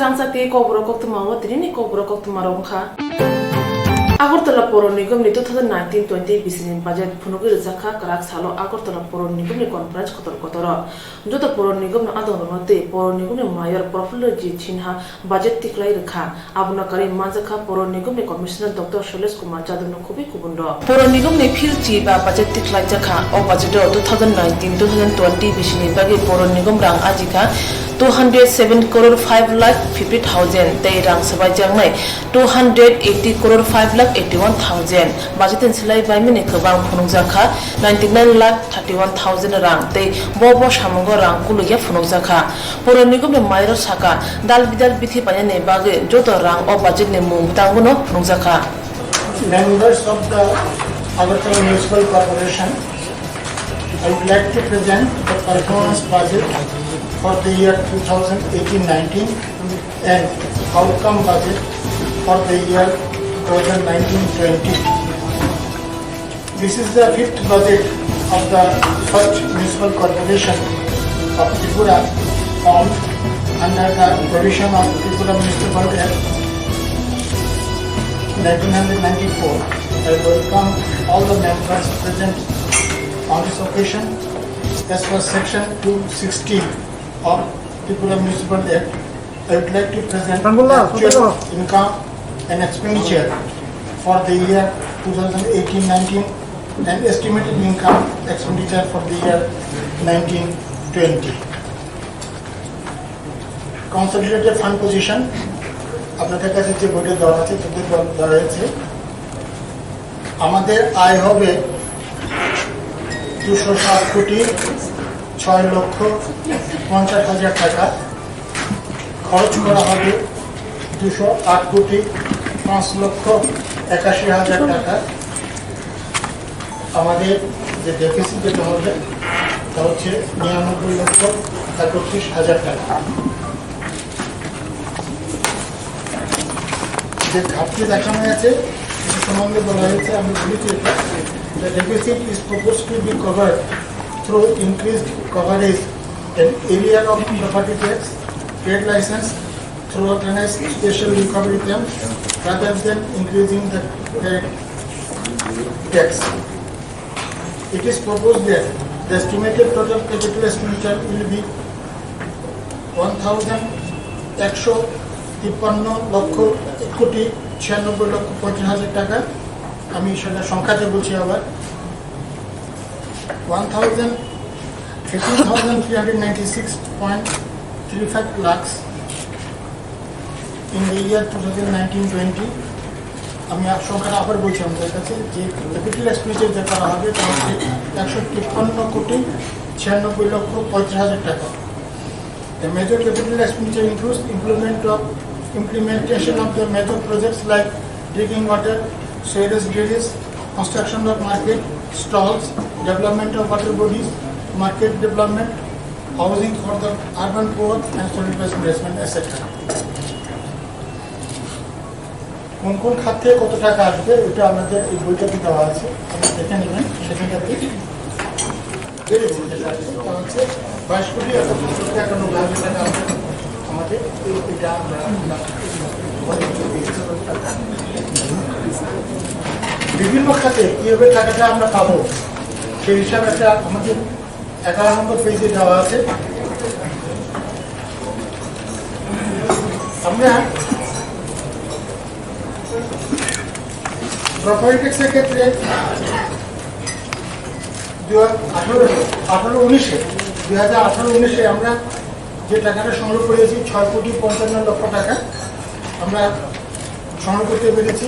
Swrangchati Kokborok Koktwma watrini Kokborok Koktwma rongkha Agartala Poro Nigam ni 2019-20 bisinin budget phunugir zakha karak salo Agartala Poro Nigam ni conference kotor jota Poro Nigam na adon note Poro Nigam ni mayor Professor Ji Chinha budget tiklai rakha abuna kari manjakha Poro Nigam ni commissioner Dr. Shailesh Kumar Jadhav no khubi kubundo Poro Nigam ni phir chi ba budget tiklai jakha o budget 2019-2020 bisinin bagi Poro Nigam rang ajika 207 crore 5 lakh 50,000 tei rang sabai jangnai 280 crore 5 lakh 81,000 budgetin silai bai mini khobang phunukjakha 99 lakh 31,000 rang tei bobo samungo rang kuluya phunukjakha Poro Nigam ni mayor saka dal bidal bithi panane bage joto rang o budget ni mung tangbuno phunukjakha Members of the Agartala Municipal Corporation, I would like to present the performance budget for the year 2018-19 and outcome budget for the year 2019-20. This is the fifth budget of the first municipal corporation of Tripura formed under the provision of Tripura Municipal Act 1994. I welcome all the members present on this occasion. As per section 260 of Tripura Municipal Act, I would like to present actual income and expenditure for the year 2018-19 and estimated income expenditure for the year 1920. Consolidated fund position আপনাদের কাছে যে বইটা দেওয়া আছে তাতে দেওয়া হয়েছে আমাদের আয় হবে 207 কোটি 6 লক্ষ 50 হাজার টাকা খরচ করা হবে 208 কোটি 5 লক্ষ 81 হাজার টাকা আমাদের যে ডেফিসিট যেটা হবে তা হচ্ছে 99 লক্ষ 31 হাজার টাকা যে ঘাটতি দেখানো আছে সে সম্বন্ধে বলা হয়েছে আমি বলেছি the deficit is proposed to be covered through increased coverage in area of property tax, trade license, through organized special recovery claim rather than increasing the tax. It is proposed that the estimated total capital expenditure will be 1,153 lakh crore 96 লক্ষ 50 হাজার টাকা আমি সেটা সংখ্যাতে বলছি আবার 1,396.35 lakhs in the year 2019-20 আমি সংখ্যাটা আবার বলছি আমাদের কাছে যে ক্যাপিটাল এক্সপেন্ডিচার যা করা হবে তা হচ্ছে 153 কোটি 96 লক্ষ 50 হাজার টাকা The major capital expenditure includes implementation of the major projects like drinking water, sewage dredges, construction of market stalls, development of water bodies, market development, housing for the urban poor and solid waste management, etc. কোন খাত থেকে কত টাকা আসবে এটা আমাদের এই বইটাতে দেওয়া আছে আপনি দেখে নেবেন সেখানটাতে হচ্ছে 22 কোটি 91 হাজার টাকা আমাদের এটা বিভিন্ন খাতে কিভাবে টাকাটা আমরা পাবো সেই হিসাবে একটা আমাদের 11 নম্বর পেজে দেওয়া আছে আমরা প্রপার্টি ট্যাক্সের ক্ষেত্রে 2018-19 আমরা যে টাকাটা সংগ্রহ করেছি 6 কোটি 55 লক্ষ টাকা আমরা সংগ্রহ করতে পেরেছি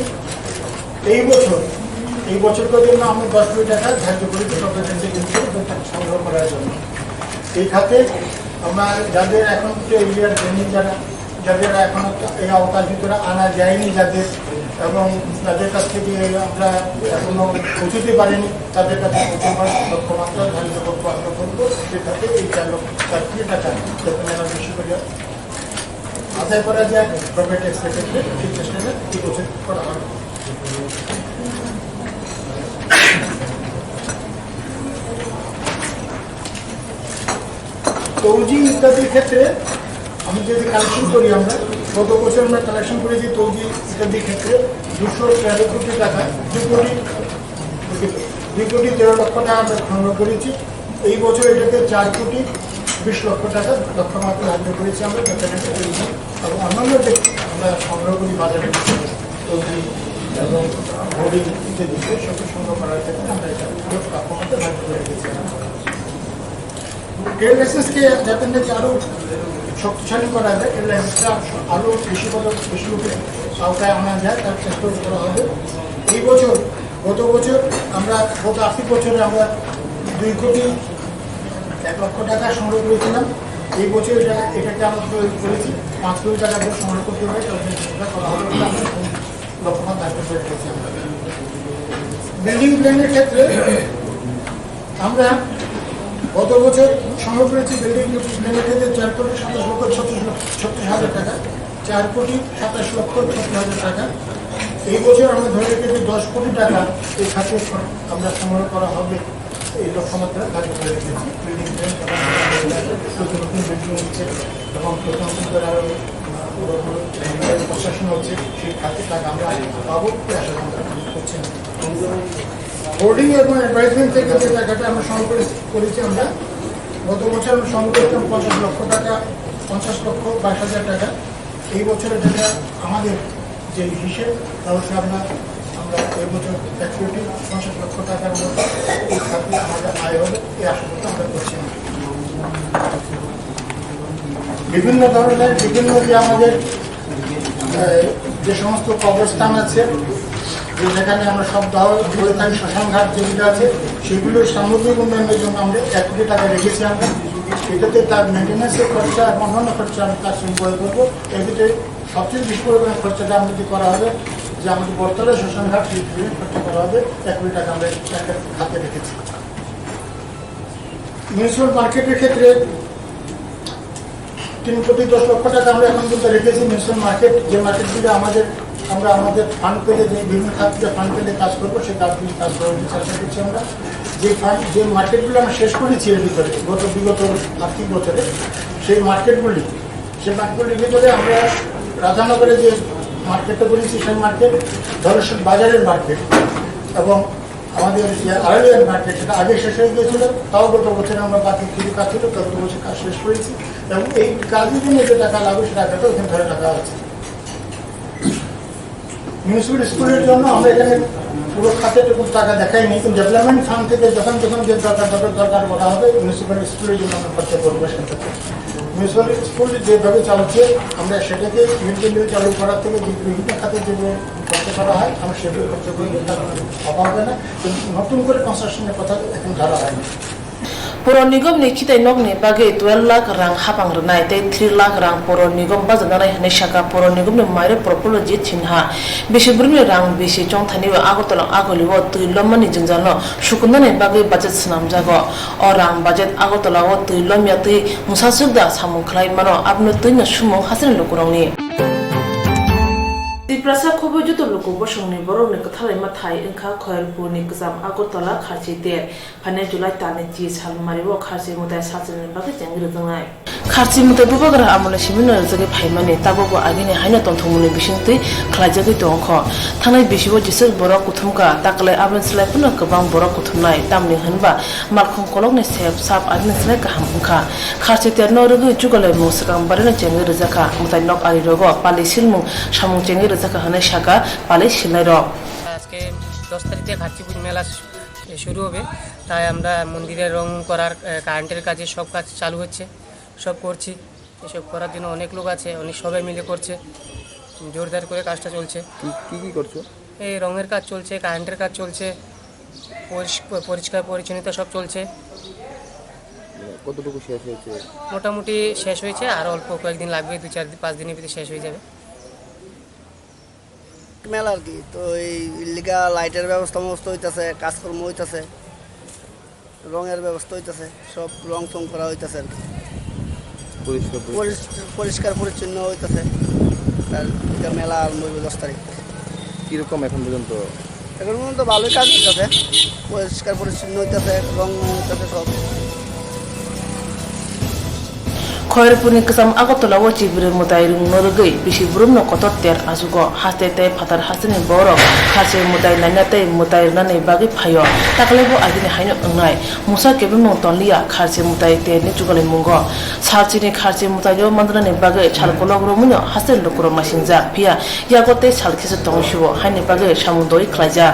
এই বছরটার জন্য আমরা 10 কোটি টাকা ধার্য করেছি সংগ্রহ করার জন্য এই খাতে আমরা যাদের এখন এরিয়ার ট্রেনিং যাদের এখন এই আওতার ভিতরে আনা যায়নি যাদের এবং তাদের কাছ থেকে আমরা এখনো পৌঁছতে পারিনি তাদের কাছে পৌঁছাবার লক্ষ্যমাত্রা ধার্য করবো আমরা করবো সেটাতে এই 4 কোটি টাকা যখন আমরা বেশি করে আদায় করা যায় প্রপার্টি ট্যাক্সের ক্ষেত্রে সেই চেষ্টাটা করা হবে তৌজি ইত্যাদির ক্ষেত্রে আমি যদি কালেকশন করি আমরা গত বছর আমরা কালেকশন করেছি তৈরি ইত্যাদির ক্ষেত্রে 213 কোটি টাকা, 2 কোটি 13 লক্ষ টাকা আমরা সংগ্রহ করেছি। এই বছর এটাকে 4 কোটি 20 লক্ষ টাকা লক্ষ্যমাত্রা ধার্য করেছি আমরা পেপারেন্টে করেছি। এবং অন্যান্য যে আমরা সংগ্রহ করি বাজারে তৈরি এবং হোর্ডিং ইত্যাদি সবকে সংগ্রহ করার ক্ষেত্রে আমরা এটা লক্ষ্যমাত্রা ধার্য করে রেখেছি। ট্রেড লাইসেন্সকে যাতে নাকি আরও শক্তিশালী করা যায়, ট্রেড লাইসেন্সটা আরও বেশি লোকের আওতায় আনা যায় তার চেষ্টা করা হবে। এই বছর গত বছর আমরা গত আর্থিক বছরে আমরা 2 কোটি 1 লক্ষ টাকা সংগ্রহ করেছিলাম। এই বছর এটাকে আমরা করেছি 5 কোটি টাকা করে সংগ্রহ করতে হবে, সেটা করা হবে বলে আমরা লক্ষ্যমাত্রা ধার্য করে রেখেছি। আমরা বিল্ডিং প্ল্যানের ক্ষেত্রে আমরা গত বছর সংগ্রহ করেছি বিল্ডিং প্ল্যানের ক্ষেত্রে 4 কোটি 27 লক্ষ 36 হাজার টাকা, 4 কোটি 27 লক্ষ 36 হাজার টাকা। এই বছর আমরা ধরে রেখেছি 10 কোটি টাকা এই খাতে আমরা সংগ্রহ করা হবে, এই লক্ষ্যমাত্রা ধার্য করে রেখেছি। বিল্ডিং প্ল্যান নতুন বিল্ডিং হচ্ছে এবং নতুন করে আরও প্রশাসন হচ্ছে, সেই খাতে টাকা আমরা পাবো আশা করছি। হোর্ডিং এবং অ্যাডভার্টাইজমেন্ট থেকে যে টাকাটা আমরা সংগ্রহ করেছি, আমরা গত বছর আমরা সংগ্রহ করেছিলাম 50 লক্ষ টাকা, 50 লক্ষ 22 হাজার টাকা। এই বছর এটা আমাদের যে হিসেব অবশ্যই আমরা এই বছর 1 কোটি 50 লক্ষ টাকার মতো এই খাতে আমাদের আয় হবে, এই আশা করতে আমরা করছি। বিভিন্ন ধরনের বিভিন্ন যে আমাদের যে সমস্ত কবরস্থান আছে, যেখানে আমরা সব বলে থাকি শ্মশানঘাট যেগুলো আছে, সেগুলোর সামগ্রিক উন্নয়নের জন্য আমরা 1 কোটি টাকা রেখেছি। আমরা এটাতে তার মেনটেন্যান্সের খরচা এবং অন্যান্য খরচা আমরা তার সঙ্গে বয় করবো। এক্ষেত্রে সবচেয়ে বেশি পরিমাণে খরচাটা আমাদের করা হবে যে আমাদের বর্তমানে শ্মশানঘাট খরচা করা হবে, 1 কোটি টাকা আমরা হাতে রেখেছি। মিউনিসিপ্যাল মার্কেটের ক্ষেত্রে 3 কোটি 10 লক্ষ টাকা আমরা এখন পর্যন্ত রেখেছি। মিউনিসিপ্যাল মার্কেট যে মার্কেটগুলো আমরা আমাদের ফান্ড পেলে যে বিভিন্ন খাত থেকে ফান্ড পেলে কাজ করবো, সেই কাজগুলি কাজ করার চেষ্টা করছি। আমরা যে মার্কেটগুলো আমরা শেষ করেছি এর ভিতরে বিগত আর্থিক বছরে, সেই মার্কেটগুলির ভিতরে আমরা রাধানগরে যে মার্কেটটা করেছি, সেই মার্কেট ধলেশ্বর বাজারের মার্কেট এবং আমাদের যে আড়ালিয়ার মার্কেট, সেটা আগে শেষ হয়ে গিয়েছিল। তাও গত বছরে আমরা বাকি কিছু কাজ ছিল, গত বছর কাজ শেষ করেছি এবং এই কাজের জন্য যে টাকা লাগবে সে টাকাটা ওখানে ধরে রাখা আছে। মিউনিসিপ্যাল স্কুলের জন্য আমরা এখানে পুরো খাতে কোনো টাকা দেখাইনি, কিন্তু ডেভেলপমেন্ট ফান্ড থেকে যখন যে দরকার বলা হবে মিউনিসিপ্যাল স্কুলের জন্য আমরা খরচা করবো। সেক্ষেত্রে মিউনিসিপ্যাল স্কুল যেভাবে চালাচ্ছে আমরা সেটাকে মিড চালু করার থেকে বিভিন্ন খাতে যেভাবে খরচা করা হয় আমরা সেভাবে খরচা করি, অভাব হবে না। কিন্তু নতুন করে কনস্ট্রাকশনের কথা এখন ধরা হয়নি। Puro nigom ni kitai nok ni bagai 12 lakh rang hapang renai tei 3 lakh rang puro nigom bajanai hne shaka puro nigom ni maire propolo jit chinha beshi burmi rang beshi chong thani wa agotolo agoliwo tui lomani jinjano sukunda ni bagai budget snam jago o rang budget agotolo o tui lomya tui musasugda samung khlai mano apno tui na sumong hasen lokurongni Prasa khobo juto loko bosongni borok ni kathalai mathai engkha khoyalpur ni kjam agortala kharchi te phane July tani ji salmari bo kharchi mutai sajani bagi jengri jangai kharchi mutai bubagra amole simino jage phaimani tabobo agini haina tonthomuni bisingtui khlaijagi tongkho thanai bisibo jisuk borok kuthumka taklai ablen slai puno kobang borok kuthumnai tamni hanba malkhong kolokni sep sap agni slai kaham ungkha kharchi te norugi jugalai musakam barina jengri jaka mutai nok ari rogo pali silmung samung jengri হনে শাখা পালে শিলাইর আজকে 10 তারিখে খার্চিপুর মেলা শুরু হবে, তাই আমরা মন্দিরের রং করার কারেন্টের কাজে সব কাজ চালু হচ্ছে, সব করছি। এসব করার জন্য অনেক লোক আছে, অনেক সবাই মিলে করছে, জোরদার করে কাজটা চলছে। কি করছো? এই রঙের কাজ চলছে, কারেন্টের কাজ চলছে, পরিষ্কার পরিচ্ছন্নতা সব চলছে। কতটুকু শেষ হয়েছে? মোটামুটি শেষ হয়েছে, আর অল্প কয়েকদিন লাগবে, 2-4-5 দিনের ভিতরে শেষ হয়ে যাবে মেলা আর কি। তো এই লিগা লাইটের ব্যবস্থা মস্ত হইতেছে, কাজকর্ম হইতেছে, রঙের ব্যবস্থা হইতেছে, সব রং টং করা হইতেছে আর কি, পরিষ্কার পরিচ্ছন্ন হইতেছে। এটা মেলা আরম্ভ হইবে 10 তারিখ। কিরকম এখন পর্যন্ত? এখন পর্যন্ত ভালোই কাজ হইতেছে, পরিষ্কার পরিচ্ছন্ন হইতেছে, রং হইতেছে সব। খয়রপুরনি কসাম আগরতলা ও চিবিরের মুতাই রুংনরগৈ বিশি ব্রহ্ম কতর তের আজুগ হাতে তাই ফাতার হাসিনি বরক খাসে মুতাই নাইনাতাই মুতাই নানি বাগি ফায় তাকলেবো আগিনি হাইনো ওংনাই মুসা কেবে মং তনলিয়া খাসে মুতাই তেনি জুগলে মুঙ্গ সালচিনি খাসে মুতাই মন্দ্রানি বাগৈ ছালকলক রমুনো হাসেন লকুর মাসিনজা ফিয়া ইয়াগতে সালখিসে তংশুবো হাইনি বাগৈ সামুদই খ্লাইজা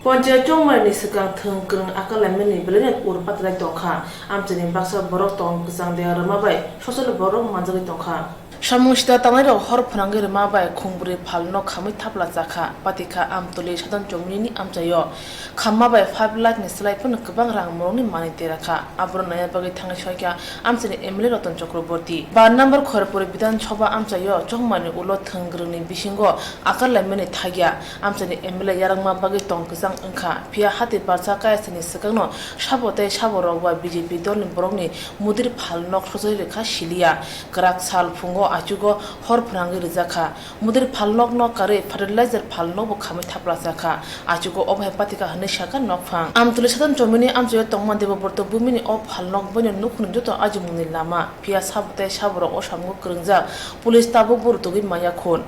পঞ্চায়েত চংমাইনি সিগাং থংগ্রং আকালাইমেনি বেলেনে উরপাতলাই দংখা আমচেনি বাক্সা বরক তং গজাং দেয়া রমাবাই সসল বরক মানজাগৈ দংখা সামুসিতা তামাইরো হর ফনাঙ্গের মাবাই খুংবুরি ফালনো খাमै थापला जाखा पातिखा आमतुलि सादान चमनिनि आमचायो खामाबाय 5 लाख नि सलाइफोन गोबां रां मरंनि मानि तेराखा आब्र नाया बागै थांनाय सयका आमचेनि एमएलए रतन चक्रवर्ती 12 नम्बर खरपुर विधानसभा आमचायो चंमानि उलो थंग्रनि बिसिंगो आकालाइमेनि थागिया आमचेनि एमएलए यारंमा बागै तंगजां ओंखा फिया हाति बारसा कायसनि सगांनो साबोते साबरगवा बीजेपी दलनि बरंनि मुदिर फालनक सजै रेखा सिलिया गराक साल फुंगो आजुगो हर फनांगै रिजाखा मुदिर फालनक न कारे फार्टिलाइजार फालनक खामै थापला जाखा आजुगो अबहाय पातिका हनै साका नफां आमतुलि सादान चमनि आमजय तंमा देवबर्त बुमिनि अ फालनक बनि नुखुन जतो आजुमुनि लामा फिया साबोते साबर असामगो करंजा पुलिस ताबो बरतगै माया खोन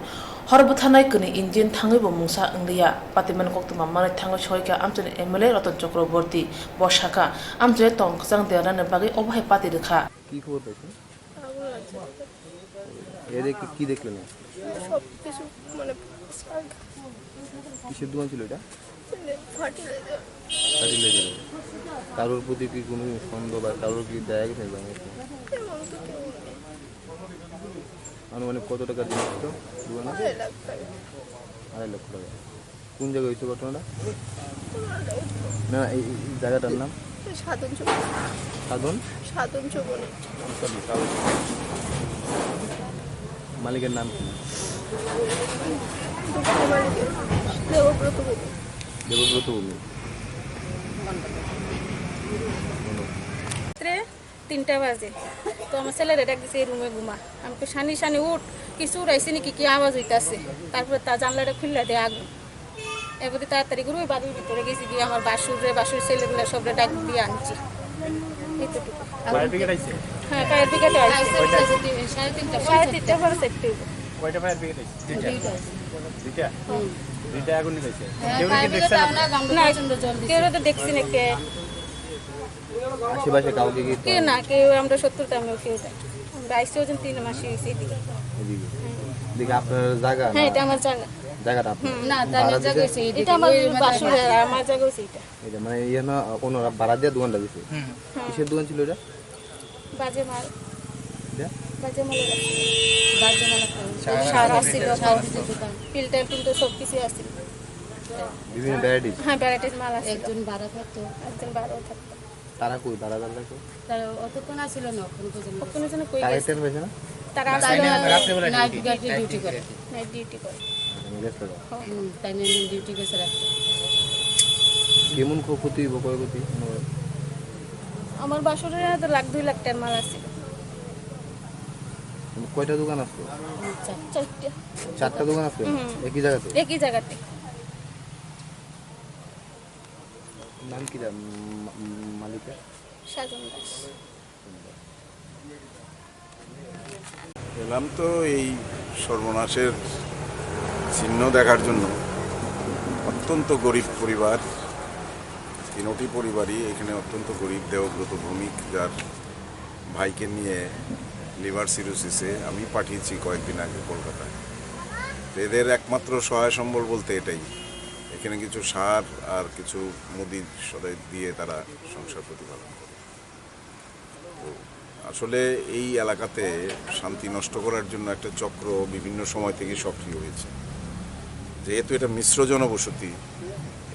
हरबथानाय कनि इन्डियन थाङैबो मुंसा ओंलिया पातिमान कोक्तमा माने थाङै सयका आमचनि एमएलए रतन चक्रवर्ती बसाका आमजय तंगजां देराने बागै अबहाय पाति रेखा কি খবর পাইছেন এরে কি দেখলেন সব কিছু মানে কিসের দোকান ছিল এটা ফার্টিলাইজার ফার্টিলাইজার কারোর প্রতি কি কোনো সন্দেহ বা কারোর কি দেয়া গেছে এমন তো কেউ নেই। আনুমানিক কত টাকা জিনিস ছিল দোকানে 2.5 লাখ টাকা 2.5 লক্ষ টাকা কোন জায়গায় হয়েছে ঘটনাটা না এই জায়গাটার নাম সাধন চৌবনি সাধন সাধন চৌবনি মালিকের নাম কি দোকানের মালিকের দেবব্রত বাবু। দেবব্রত ভূমি রাত্রে 3টা বাজে তো আমার ছেলেরা ডাক দিছে এই রুমে ঘুমা আমি তো শানি শানি উঠ কিছু উড়াইছে নাকি কি আওয়াজ হইতাছে তারপরে তা জানলাটা খুললা দিয়ে আগুন এরপরে তাড়াতাড়ি করে ওই বাড়ির ভিতরে গেছি গিয়ে আমার বাসুর ছেলেগুলো সবটা ডাক দিয়ে আনছি এইটুকু হ্যাঁ ফায়ার ব্রিগেড আসছে 3:30 পরে সেফটি কয়টা ফায়ার ব্রিগেড আছে দুইটা আগুন নিয়েছে কেউ কি দেখছেন না কেউ তো দেখছি না কে আশেপাশে কাউকে কি কে না কেউ আমরা 70টা আমরা কেউ নাই আমরা আইসি ওজন 3 মাসই হয়েছে এদিকে এদিকে আপনার জায়গা হ্যাঁ এটা আমার জায়গা জায়গাটা আপনার না তার জায়গা হইছে এটা আমার বাসুর আমার জায়গা হইছে এটা এটা মানে ইয়ে না ওনারা ভাড়া দিয়ে দোকানটা দিছে কিসের দোকান ছিল এটা বাজে মাল এটা বাজে মাল সারা ছিল ফিল্টার কিন্তু সব কিছু আছে বিভিন্ন ভ্যারাইটিস হ্যাঁ ভ্যারাইটিস মাল আছে একজন ভাড়া থাকতো একজন বারো থাকতো তারা কই ভাড়া থাকতো তার অতক্ষণ আসছিল না ওখানে পর্যন্ত কোনো জন কই তারা গেছে টের পেয়েছে না তারা আসলে রাত্রেবেলা নাইট ডিউটি করে নাইট ডিউটি করে আমি গেছে তাই নিয়ে ডিউটি গেছে রাত্রে কেমন ক্ষতি ক্ষয়ক্ষতি আমার বাসুরের হাতে 1.5 লাখ টাকার মাল আছে কয়টা দোকান আছে চারটা দোকান আছে একই জায়গাতে নাম কি মালিকের সাজন দাস এলাম তো এই সর্বনাশের চিহ্ন দেখার জন্য অত্যন্ত গরিব পরিবার তিনটি পরিবারই এখানে অত্যন্ত গরিব দেবব্রত ভৌমিক যার ভাইকে নিয়ে লিভার সিরোসিসে আমি পাঠিয়েছি কয়েকদিন আগে কলকাতায় এদের একমাত্র সহায় সম্বল বলতে এটাই এখানে কিছু সার আর কিছু মুদি সদাই দিয়ে তারা সংসার প্রতিপালন করে তো আসলে এই এলাকাতে শান্তি নষ্ট করার জন্য একটা চক্র বিভিন্ন সময় থেকে সক্রিয় হয়েছে যেহেতু এটা মিশ্র জনবসতি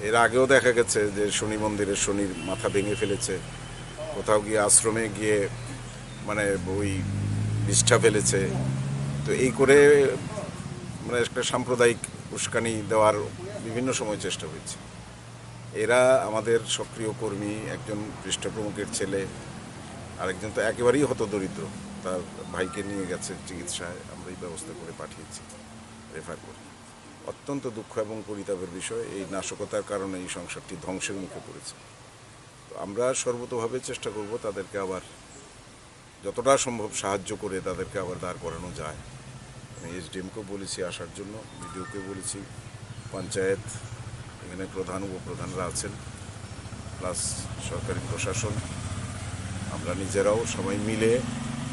এর আগেও দেখা গেছে যে শনি মন্দিরের শনির মাথা ভেঙে ফেলেছে কোথাও গিয়ে আশ্রমে গিয়ে মানে ওই নিষ্ঠা ফেলেছে তো এই করে মানে একটা সাম্প্রদায়িক উস্কানি দেওয়ার বিভিন্ন সময় চেষ্টা হয়েছে এরা আমাদের সক্রিয় কর্মী একজন পৃষ্ঠপ্রমুখের ছেলে আরেকজন তো একেবারেই হতদরিদ্র তার ভাইকে নিয়ে গেছে চিকিৎসায় আমরা এই ব্যবস্থা করে পাঠিয়েছি রেফার করে অত্যন্ত দুঃখ এবং পরিতাপের বিষয় এই নাশকতার কারণে এই সংসারটি ধ্বংসের মুখে পড়েছে তো আমরা সর্বতোভাবে চেষ্টা করব তাদেরকে আবার যতটা সম্ভব সাহায্য করে তাদেরকে আবার দাঁড় করানো যায়। আমি এসডিএমকেও বলেছি আসার জন্য, বিডিওকে বলেছি, পঞ্চায়েত, এখানে প্রধান উপপ্রধানরা আছেন, প্লাস সরকারি প্রশাসন, আমরা নিজেরাও সবাই মিলে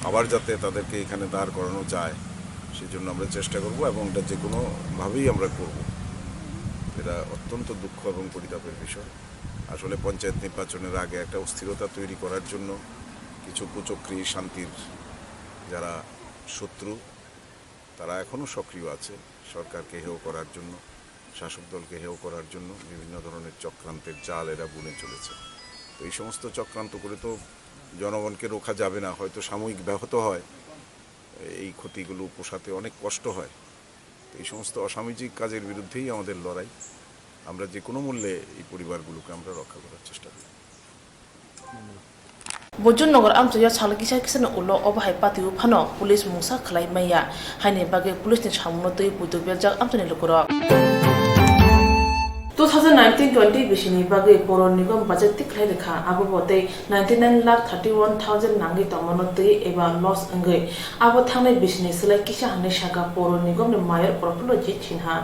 আবার যাতে তাদেরকে এখানে দাঁড় করানো যায় সেই জন্য আমরা চেষ্টা করব, এবং এটা যে কোনোভাবেই আমরা করব। এটা অত্যন্ত দুঃখ এবং পরিতাপের বিষয়। আসলে পঞ্চায়েত নির্বাচনের আগে একটা অস্থিরতা তৈরি করার জন্য কিছু কুচক্রী শান্তির যারা শত্রু তারা এখনও সক্রিয় আছে, সরকারকে হেয় করার জন্য, শাসক দলকে হেয় করার জন্য বিভিন্ন ধরনের চক্রান্তের জাল এরা বুনে চলেছে। তো এই সমস্ত চক্রান্ত করে তো জনগণকে রোখা যাবে না, হয়তো সাময়িক ব্যাহত হয়, এই ক্ষতিগুলো পোষাতে অনেক কষ্ট হয়। তো এই সমস্ত অসামাজিক কাজের বিরুদ্ধেই আমাদের লড়াই। আমরা যে কোনো মূল্যে এই পরিবারগুলোকে আমরা রক্ষা করার চেষ্টা করি। বৈজনগর আমচয়া সালকিসা কিসান উল্ল অবাহাই পাতিউ ফানো পুলিশ মুসা খালাই মাইয়া হাইনে বাগে পুলিশনি সামনতই বুইদুবিয়া জাক আমচনি লুকুর 2019-20 बिसिनि बागै बर' निगम बाजेट तिख्लाय रेखा आबो बते 99,31,000 नांगै तमनतै एबा लस अंगै आबो थांनाय बिसिनि सोलाय किसा हाने सागा बर' निगमनि मायर प्रफुल्ल जी छिनहा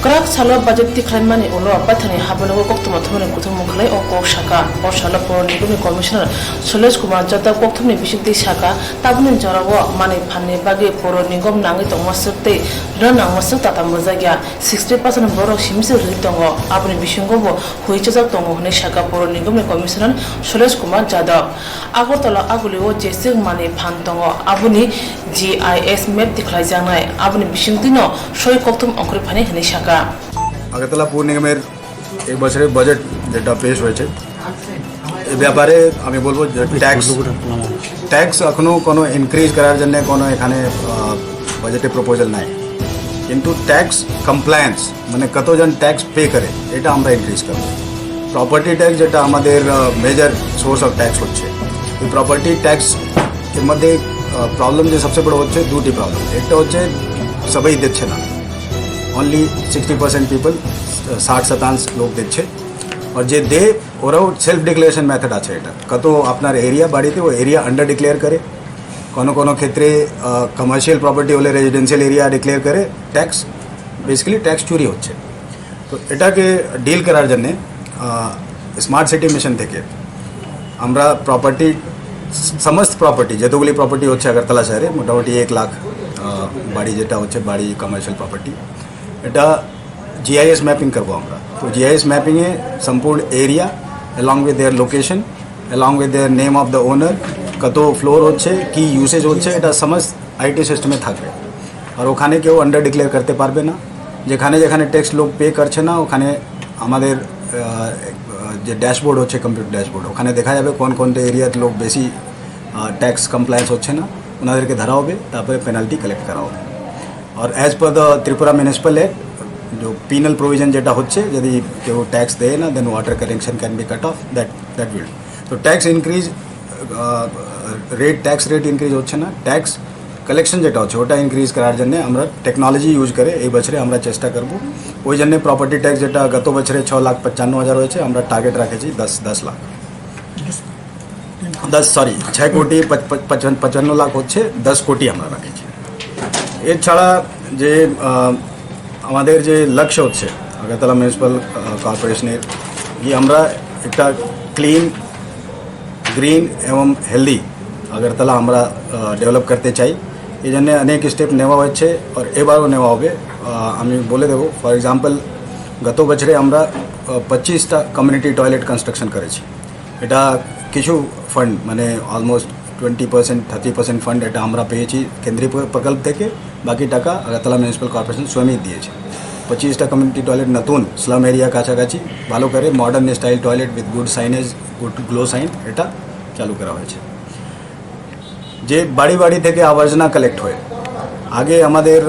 क्राक सालो बाजेट तिख्लाय माने उलो पाथानि हाबनगो कोक्तमा थमने कुथुम मुखलाय अ कक साका अ सालो बर' निगमनि कमिशनार सुलेश कुमार जता कोक्तमनि बिसिनि साका ताबुनि जरावो माने फाननि बागै बर' निगम नांगै तमसतै रनांगमसक ताता मजागिया 60% बर' सिमिसे रि दङ अपने बिशंगबो हुइचजाक दङ हने साका बर' निगमनि कमिशनार सुलेश कुमार जादव आगरतला आगुलिओ जेसिक माने फान दङ आबुनि GIS मैप दिखलाय जानाय आबुनि बिशंतिनो सय कोक्तम अंकुर फाने हने साका আগরতলা পৌর নিগমের এই বছরের বাজেট যেটা পেশ হয়েছে এই ব্যাপারে আমি বলবো যে ট্যাক্স এখনো কোনো ইনক্রিজ করার জন্য কোনো এখানে বাজেটে প্রপোজাল নাই, কিন্তু ট্যাক্স কমপ্লায়েন্স মানে কতজন ট্যাক্স পে করে এটা আমরা ইনক্রিজ করব। প্রপার্টি ট্যাক্স যেটা আমাদের মেজর সোর্স অফ ট্যাক্স হচ্ছে, এই প্রপার্টি ট্যাক্স এর মধ্যে প্রবলেম যে সবচেয়ে বড় হচ্ছে দুটি প্রবলেম। একটা হচ্ছে সবাই দিচ্ছে না, অনলি 60% পিপল 60-57 লোক দিচ্ছে, আর যে দে ওরাও সেলফ ডিক্লারেশন মেথড আছে। এটা কত আপনার এরিয়া বাড়িতে ও এরিয়া আন্ডার ডিক্লেয়ার করে, কোনো কোনো ক্ষেত্রে কমার্শিয়াল প্রপার্টি হলে রেজিডেন্সিয়াল এরিয়া ডিক্লেয়ার করে, ট্যাক্স বেসিক্যালি ট্যাক্স চুরি হচ্ছে। তো এটাকে ডিল করার জন্যে স্মার্ট সিটি মিশন থেকে আমরা প্রপার্টি সমস্ত প্রপার্টি যতগুলি প্রপার্টি হচ্ছে আগরতলা শহরে মোটামুটি 1 লাখ বাড়ি যেটা হচ্ছে বাড়ি কমার্শিয়াল প্রপার্টি, এটা GIS ম্যাপিং করবো আমরা। তো GIS ম্যাপিংয়ে সম্পূর্ণ area along with their location along with their name of the owner, কত ফ্লোর হচ্ছে, কি ইউসেজ হচ্ছে, এটা সমস্ত IT সিস্টেমে থাকবে। আর ওখানে কেউ আন্ডার ডিক্লেয়ার করতে পারবে না। যেখানে যেখানে ট্যাক্স লোক পে করছে না ওখানে আমাদের যে ড্যাশবোর্ড হচ্ছে কম্পিউটার ড্যাশবোর্ড, ওখানে দেখা যাবে কোন কোন এরিয়াতে লোক বেশি ট্যাক্স কমপ্লায়েন্স হচ্ছে না, ওনাদেরকে ধরা হবে, তারপরে পেনাল্টি কালেক্ট করা হবে। আর as per the Tripura municipal act जो पिनल प्रोविजन जेटा होच्छे यदि केउ टैक्स देय ना देन water connection can be cut off that will. तो tax increase rate tax rate increase होच्छे ना, टैक्स कलेक्शन जेटा होच्छे ओटा इनक्रीज करार जन्य आमरा टेक्नोलॉजी यूज करे এই বছরে আমরা চেষ্টা করব। ওই জন্য প্রপার্টি ট্যাক্স যেটা গত বছরে 6,95,000 হয়েছে আমরা টার্গেট রেখেছি 10 লাখ 6 কোটি 55 লাখ হচ্ছে 10 কোটি আমরা রেখেছি। এছাড়া যে আমাদের যে লক্ষ্য হচ্ছে আগরতলা মিউনিসিপ্যাল কর্পোরেশনের কি আমরা একটা ক্লিন গ্রিন এবং হেলদি আগরতলা আমরা ডেভেলপ করতে চাই। এই জন্য অনেক স্টেপ নেওয়া হচ্ছে আর এবারও নেওয়া হবে। আমি বলে দেবো, ফর এক্সাম্পল গত বছরে আমরা 25টা কমিউনিটি টয়লেট কনস্ট্রাকশন করেছি। এটা কিছু ফান্ড মানে অলমোস্ট 20% 30% ফান্ড এটা আমরা পেয়েছি কেন্দ্রীয় প্রকল্প থেকে, বাকি টাকা আগরতলা মিউনিসিপ্যাল কর্পোরেশন স্বয়ংই দিয়েছে। 25টা কমিউনিটি টয়লেট নতুন স্লাম এরিয়া কাছাকাছি ভালো করে modern style toilet with good signage good glow sign এটা চালু করা হয়েছে। যে বাড়ি বাড়ি থেকে আবর্জনা কালেক্ট হয়, আগে আমাদের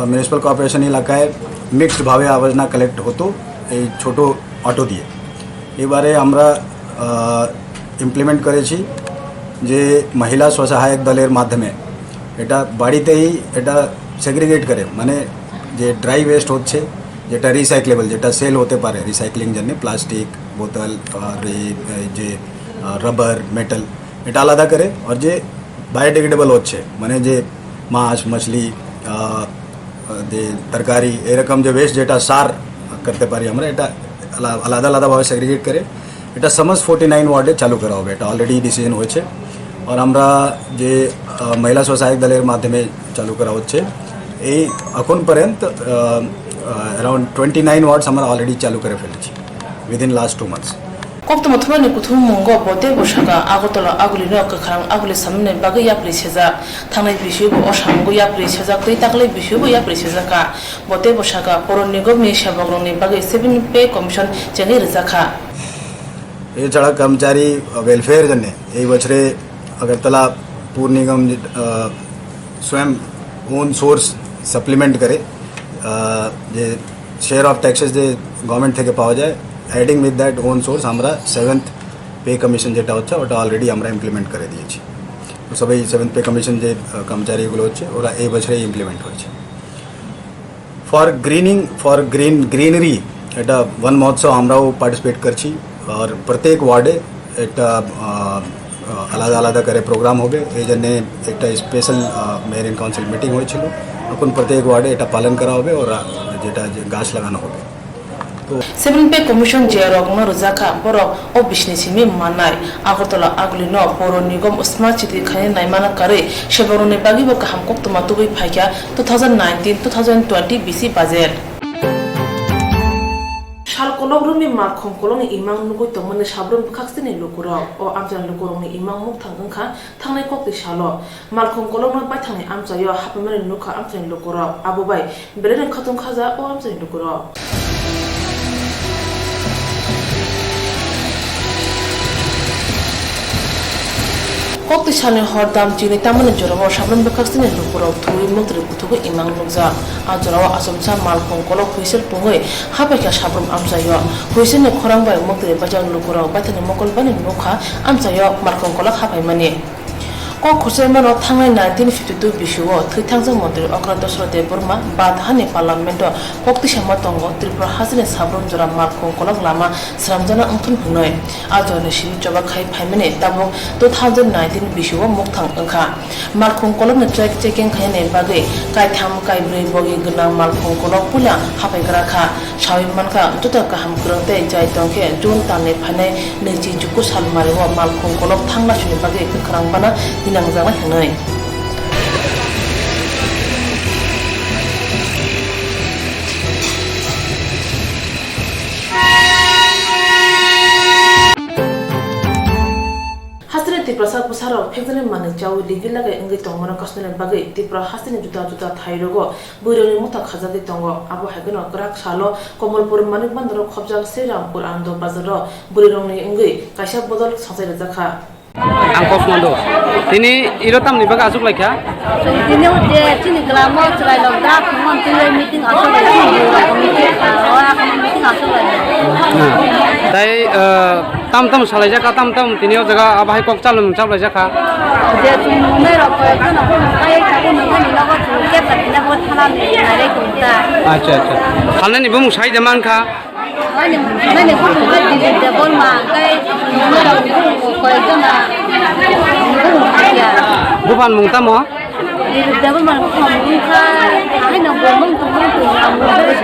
মিউনিসিপ্যাল কর্পোরেশন এলাকায় মিক্সডভাবে আবর্জনা কালেক্ট হতো এই ছোটো অটো দিয়ে। এবারে আমরা ইমপ্লিমেন্ট করেছি যে মহিলা স্বসহায়ক দলের মাধ্যমে এটা বাড়িতেই এটা সেগ্রিগেট করে, মানে যে ড্রাই ওয়েস্ট হচ্ছে যেটা রিসাইক্লেবল যেটা সেল হতে পারে রিসাইক্লিং জন্য প্লাস্টিক বোতল আর যে রবার মেটাল এটা আলাদা করে, আর যে বায়োডিগ্রেডেবল হচ্ছে, মানে যে মাছ মাছলি যে তরকারি এরকম যে ওয়েস্ট যেটা সার করতে পারি আমরা, এটা আলাদা আলাদাভাবে সেগ্রিগেট করে এটা সমস্ত 49 ওয়ার্ডে চালু করা হবে। এটা অলরেডি ডিসিশন হয়েছে আর আমরা যে মহিলা স্বসহায়ক দলের মাধ্যমে চালু করা হচ্ছে এই এখন পর্যন্ত অ্যারাউন্ড 29 ওয়ার্ডস আমরা অলরেডি চালু করে ফেলেছি within last 2 months। Koktwma thumani kuthum mungo bote boshaka agotolo agulino kakharang aguli samne bagai yapri seja thangnai bishu bo oshamgo yapri seja tei taklai bishu bo yapri seja ka bote boshaka poron nigom ni shabagrongni bagai 7 pay commission cheni rizakha এছাড়া কর্মচারী welfare জন্য এই বছরে আগরতলা পুর নিগম स्वयं own source supplement করে যে share of taxes যে গভর্নমেন্ট থেকে পাওয়া যায়, adding with that on source আমরা 7th পে কমিশন যেটা হচ্ছে ওটা অলরেডি আমরা ইমপ্লিমেন্ট করে দিয়েছি। তো সবাই 7th পে কমিশন যে কর্মচারীগুলো হচ্ছে ওরা এই বছরেই ইমপ্লিমেন্ট হয়েছে। ফর গ্রিনারি এটা বন মহোৎসব আমরাও পার্টিসিপেট করছি আর প্রত্যেক ওয়ার্ডে একটা আলাদা আলাদা করে প্রোগ্রাম হবে। এই জন্যে একটা special mayor in council meeting হয়েছিল, এখন প্রত্যেক ওয়ার্ডে এটা পালন করা হবে ওর যেটা গাছ লাগানো হবে। 7 pay commission je rogno rozakha borok o bisnisimi manai agortola agulino poro nigom Swrangchati khane naimana kare sheborone bagi bo kaham Koktwma tubui phaikya 2019-2020 BC budget sal kologrumi markhom kolong imang nugoi tongmane sabrum khaksini lokuro o amjan lokorongni imang muk thangkha thangnai kokti salo markhom kolongno bai thangnai amjayo hapamani nukha amjan lokuro abubai beleren khatung khaja o amjan lokuro Kokti shani hordam chini tamani jorawa sabram bekaksini lukuro thui mutri kutugo imang nukja a jorawa asomcha malkhong kolok huisel pungoi hapekya sabram amjayo huisene khorang bai mutri bajang lukuro baithani mokol bani nukha amjayo malkhong kolok hapaimani ko khusemano thangnai 1952 bisuo thithangja mantri Okradosro de Burma badhani parliament kokti sama tongo Tripura hasine sabram jora malkhong kolok lama sramjana angthun hunoi ajone shiri joba khai phaimane tabo 2019 bisuo mukthang angkha malkhong kolok na track checking khaine bagai kai tham kai brei bogi gna malkhong kolok pula hapai grakha shawi manka juta kaham krote jai tongke jun tane phane neji juku salmari wa malkhong kolok thangna shuni bagai khrang bana inang jama hangai Tripura pusaro phekjane mane chawi ligi lagai ingi tongmana kasnane bagai Tripura hasine juta thairogo buironi mota khajagi tongo abo hagono krak salo Komolpur manik bandaro khobjak Swrangpur ando bazaro burirongni ingi kaisa bodol sajai rajakha angkos mando tini irotam ni baga asuk laikha tini ude tini gramo chlai logda khumon tini meeting asuk lai meeting asuk lai tai tam salai jaka tam tinio jaga abai kok chalum chablai jaka je tumne roko ekna kai kai nanga ni logo chuke patina bo thala ni nare kunta acha halne ni bum sai jaman kha Mane ko di de bol ma kai ko ekna bukan mungta mo di de bol ma ko mungta ai na bol mung tu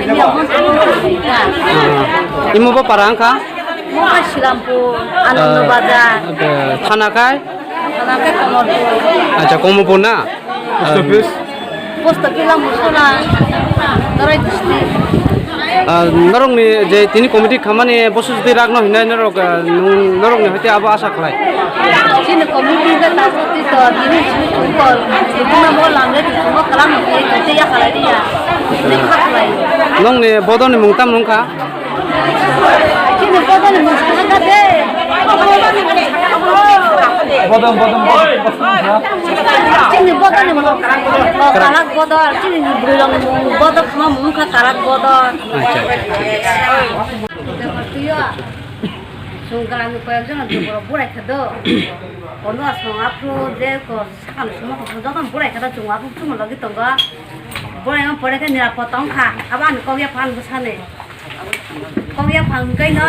ni amon imu ba parang kha mo Swrangpur Anand Bazar thana kai Komolpur acha Komolpur na post office la musona darai district narong ni je tini committee khamani bosudi ragno hinai narong ni hote abo asa khlai tini committee ga tasoti to tini chukol tuna mo lamle tuma kalam ni kate ya khalai dia ni khlai nong ni bodoni mungtam nongkha tini bodoni musona ka de bodon tini bodoni mo kalak bodor tini bulong bodok ma mungkha kalak bodor Sungkalan kayaknya nanti burai kado, ono asmang aku deh kok sekarang semua kemudian burai kado cuma aku cuma lagi tunggu burai yang burai kan nilai potong kah, abang kau ya pan besar nih, kau ya pan kau no,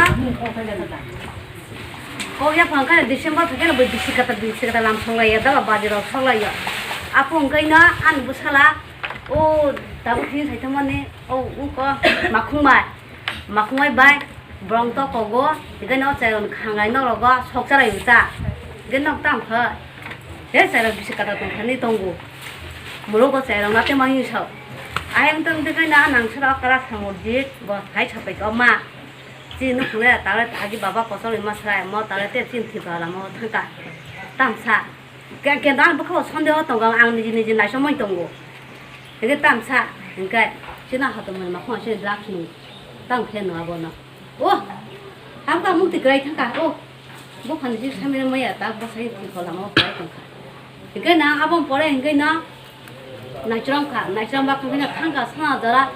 ya pangkai Desember tu kan bisi kata lam songlai ya dah bazar songlai ya. Aku angkai na an busala. Oh, tahu sih saya teman ni. Oh, uko makumai bai. Brong to kogo. Jika nak saya hangai nak logo sok cara yuta. Jika nak tam ke. Ya saya bisi kata tu kan ni tunggu. Mulu ko saya nak te mahu sah. Ayam tu jika na nang sera keras samudjit. Go hai capai kau mak. Cina punya tahu lagi bapa kosong lima serai mau tahu tu cina tiga lah mau tangka tamsa kan dah bukan kosong dia tunggang ang ni nasi mau tunggu jadi tamsa enggak cina hatu mana macam cina drak ni tang ken apa na oh apa mau tiga tangka oh bukan jadi sambil mau ya tak bahasa itu kalau mau tiga tangka enggak na apa boleh enggak na nasi ram bakal kena tangka sana dah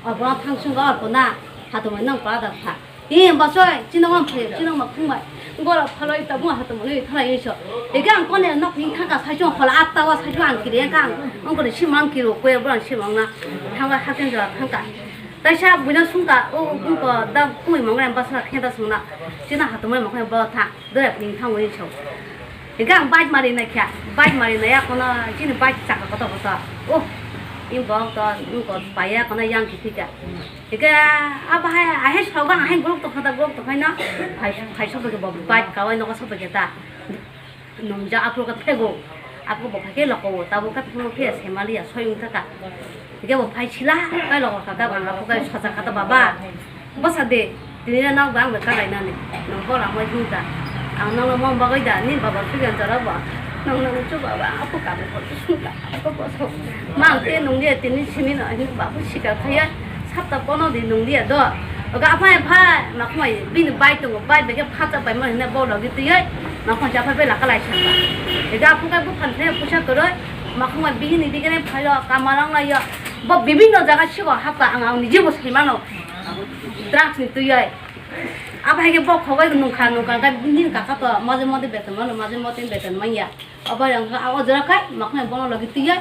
apa tang sungguh apa na hatu mana nang pada tak basoi cina orang pay cina mak kumai gora phalai tabu hatu mali thalai iso egang kone nok ning thanga sajong phala attawa sajong kire kang ongko simang kilo kwe bulan simang na thanga haken ja thangka taisa buina sungka o ongko da kumai mangran basra kheda sungna cina hatu mali makne ba tha dore ning thang wei iso egang bite mari na ya kona cina bite chaka kota oh imbang to ongko paya kona yang kitika jika apa hai saugang hai grup tu hai na hai sobat ke baik kawan nak sobat kita nungja aku kat pego aku bawa ke loko tahu kat semua pihak semalia soyung taka jika bawa hai cila kai loko kata bang aku kai saja kata baba bos ade ini nak bang mereka lain ni nunggu lama juga nunggu mau bagai dah ni baba sudah cara ba nunggu coba ba aku kamu kau suka aku bos mang te nunggu ini sini na ini bapak sikar kaya sabta kono di nung dia do aga apa mak mai bin bai tu bai be ke pha ta bai ma ne bo lo gitu ye mak kon ja pha be la ka lai cha ega apu ka bu phan the pusa karo mak mai bin ni digene phalo kamarang la ya bo bibinno jaga chigo hapa ang ni jibo simano drugs ni tu ye apa ke bo khogai nung khan ka bin ka to maje mode beton ma ya apa yang ka awa jara kai mak mai bo lo gitu ye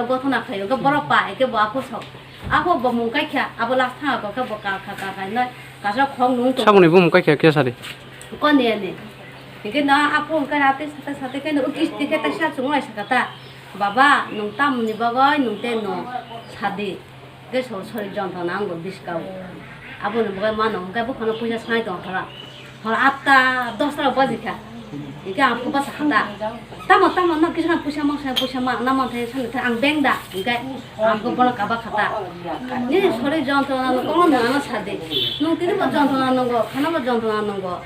gotona khayo ga boro pa ke bo apu sok aku bawa muka kia, aku last time aku bawa kakak ni, kasar kong nung tu. Siapa ni bawa muka kia sari? Kau ni ni, ini na aku muka hati satu kan, ukis tiket tasya semua sekata, baba nung tam ni bagai nung ten nung sadi, ke sorry jangan nang gol biskau, aku ni bagai mana, muka bukan punya sanai tu orang, orang apa 10 baju kia. Ika aku pas kata, tamu nak kisah pusha mak, nama saya ang bengda, ika aku pernah kabar kata, ni sorry jangan orang nana sade, nung tidak jangan nunggu, kenapa jangan nunggu?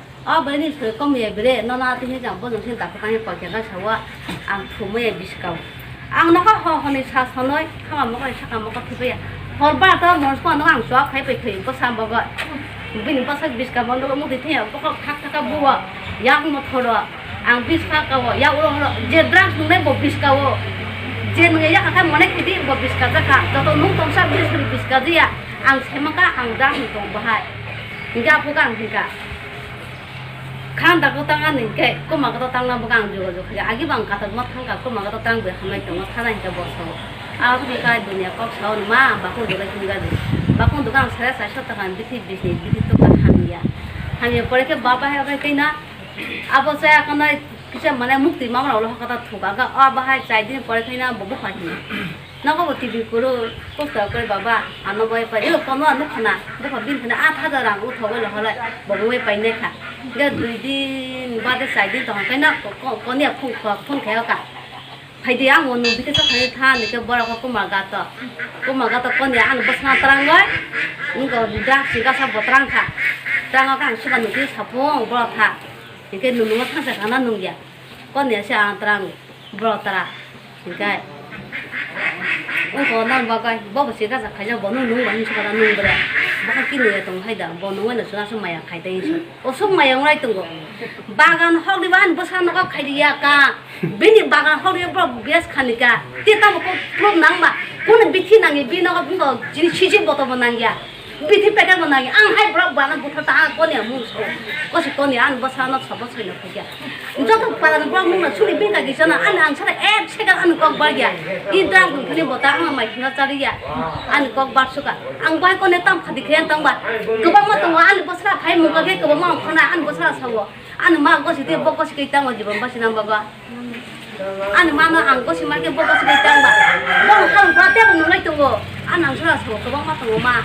Beri sorry kami beri, nona tiada jangan boleh sih tak tanya kau jangan sawa, ang cuma biskau, ang nak ni sasanoi, kamu mau tiba ya, horbat tu morspon ang suap hai pergi kau sambil bawa, bini pasal biskau bantu kamu tiada, pokok kak buah, yang mau thora. Ang biska kawo ya ulo je drag nungai bo biska wo je nungai ya akan mana kiti bo biska jaka joto nung tongsa biska dia ang semaka ang drag nung bahai hingga bukan hingga kan tak tangan ni ke ko maga tangan bukan jo ya agi bang kata mat hangka ko maga tang be hamai tong thana hingga boso aku di kai dunia ko saun ma bakun jola hingga bakun dukan sare sa takan biti tu kan hanya pore ke baba hai kai na apa saya kena kisah mana mukti mama Allah kata thuka ga bahai chai din pore khaina bobo khani na ko TV kuro ko ta kore baba ano boy pa ilo kono anu khana bo bin khana 8000 rang uthowe lo hala bobo we pai ne kha ga dui din ba de chai din to kaina ko ne phung kheo ka phai dia ngo nu bi ke sa khai tha ni ke bora ko ma ga to ko ne an basna tarang goi ni ko dak si ga sa botrang kha trang ka si ba nu ti sapong bora tha ini nunggu macam sekarang nunggu ya, kau ni siapa terang berotara, ini, kau nan bagai, bawa sih kan kerja bonu nunggu ini sekarang nunggu berat, bagai kini ya tunggu hai dah, bonu ini sudah semua yang khai ini, semua yang mulai tunggu, bagan hok di bahan besar nak khai dia ka, bini bagan hok dia berapa bias khani ka, kita mau belum nang ba, pun biti nangi bini nak jenis cici botol menang ya. bithi peka mo nagi ang hai brok bana butha ta koni amun so kosi koni an basa na sabo sai na kya joto paran brok mo na chuli binga gi jana an ang sara ek seka an kok bar gya idang kun khini bota ang mai na chari ya an kok bar suka ang bai kone tam khadi khen tang ba goba ma tang an basa khai mu ka ke goba ma khana an basa sawo an ma kosi te bok kosi kai tang mo jibon basi nam ba an mana ang kosi marke bok kosi kai tang ba bong khang ba te ko nai tungo an ang sara sawo goba ma tungo ma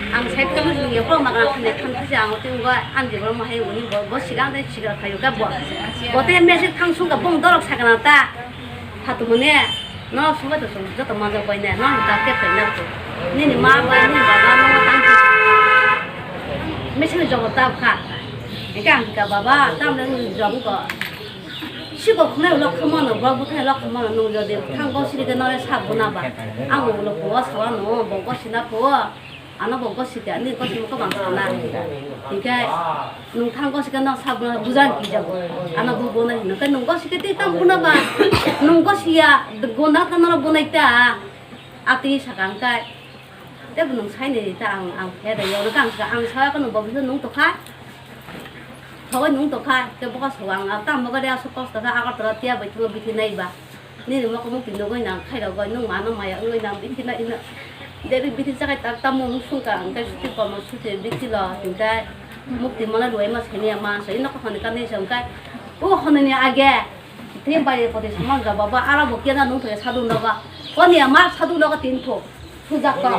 ang set ka lu ye bong ma ka khne khan kha jang te ngo an je bong ma he uni bo sigang de siga khayo ka bo te me se thang su ka bong dorok sa kana ta hatu mone no suba to so joto ma ja pai na no ta ke pai na to ni ma ba ni ba ba no tang me se jo ta kha e ka ka ba ba tam le jo ko si ko khne lo khama no ba bu thai lo khama no jo de thang ko si de no le sa bu na ba ang lo ko sa no bo ko si na ko ana bo ko si ta ni ko si ko bang na ni ka nung thang ko si ka na sa bu bujan ki ja ana bu bo na ni ka nung ko si ka te tam bu na ba nung ko si ya go na ka na bo na ta ati sa kang ka te bu nung sai ni ta ang he da yo kang sa ang sa ka nung bo bu nung to kha thôi nung to kha te bo ka sa ang ta mo ka da su ko sa ka tra tia ba chu bi thi nai ba ni mo ko mo tin do ko na khai da ko nung ma na ma ya ngoi na bi thi na ina dari biti sakai tak tamu musuh kan kai suti ko musuh te biti la tingkai mukti mana dua mas kini ama sai nak khani kan ni sangkai o khani ni age te bai ko te sama ga baba ara bo kiana nung to sadu naga ko ni ama sadu naga tin tho puja ka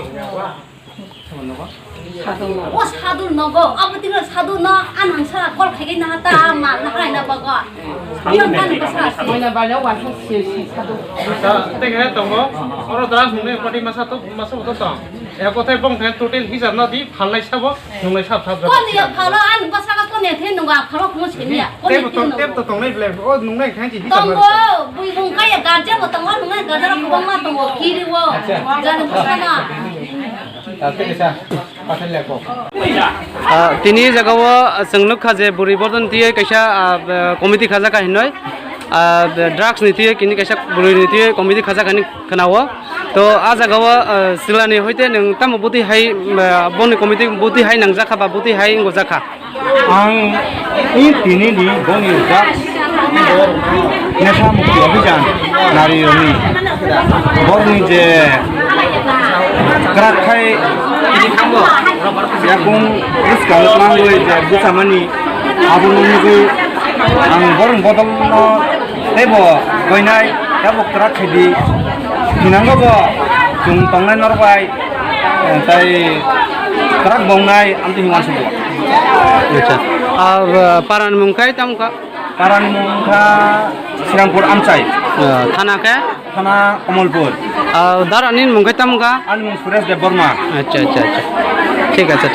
o sadu naga abati na sadu na anang sa kol khai na ta ma na khai na baga yon kan basra moi na ba lo wan si sadu te ge tongo oro dra sune pati masa to to e ko thai bong thai total hisab na di phalai sabo nungai sab sab ko ni phalo an basra ka ko ne the nunga phalo ko chenia ko ni tep to tong nei ble o nungai khang ji hisab tongo bui bung kai ga je bo tongo nungai ga dara ko ma tongo kiri wo jan basra na তিনি জাগাও সংলুক খাজে বুড়ি বর্তন দিয়ে কাইসা committee খাজা কাহিনয় drugs নীতি কিনি কাইসা বুড়ি নীতি committee খাজা খানি খানাও তো আ জাগাও সিলানি হইতে নং তাম বুতি হাই বনি কমিটি বুতি হাই নাংজা খাবা বুতি হাই গজা খা আং ই তিনি দি বনি ড্রাগস নেশা মুক্তি অভিযান নারী রনি বনি যে crack khai ya kung iskal mangoi je busamani abun niku ang borong bodol no tebo goinai ya bo crack khidi hinanggo bo jung tongnai norbai tai crack bongnai amti hiwan subo acha paran mungkai tamka paran mungka Swrangpur Amchai thana ke thana Kamalpur dar anin mungkai tamka anin Suresh de Burma acha ঠিক আছে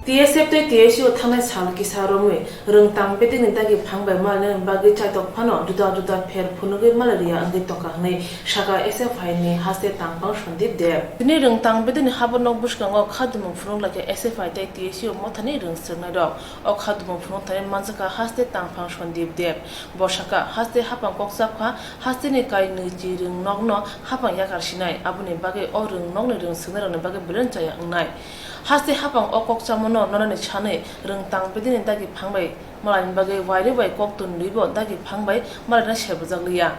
TSF to TSU thangai sal ki saromwe rung tang pete ni tagi phangbai mal ne bagi chai tok phano duda pher phunuge malaria angi toka nei shaka SFI ni haste tangpang sondip de ni rung tang pete ni habonok buskango khadum phurung lake SFI te TSU mothani rung sirnai dok ok khadum phurung tare manjaka haste tangpang sondip de boshaka haste hapang koksap kha haste ni kai ni ji rung nokno hapang yakar sinai abuni bagi o rung nokni rung sirnai rung bagi bilen chaya angnai haste hapang okok chamono nonani chane rung tang pedin dagi phangbai malani bagai waire bai kok tun libo dagi phangbai malana sebujaglia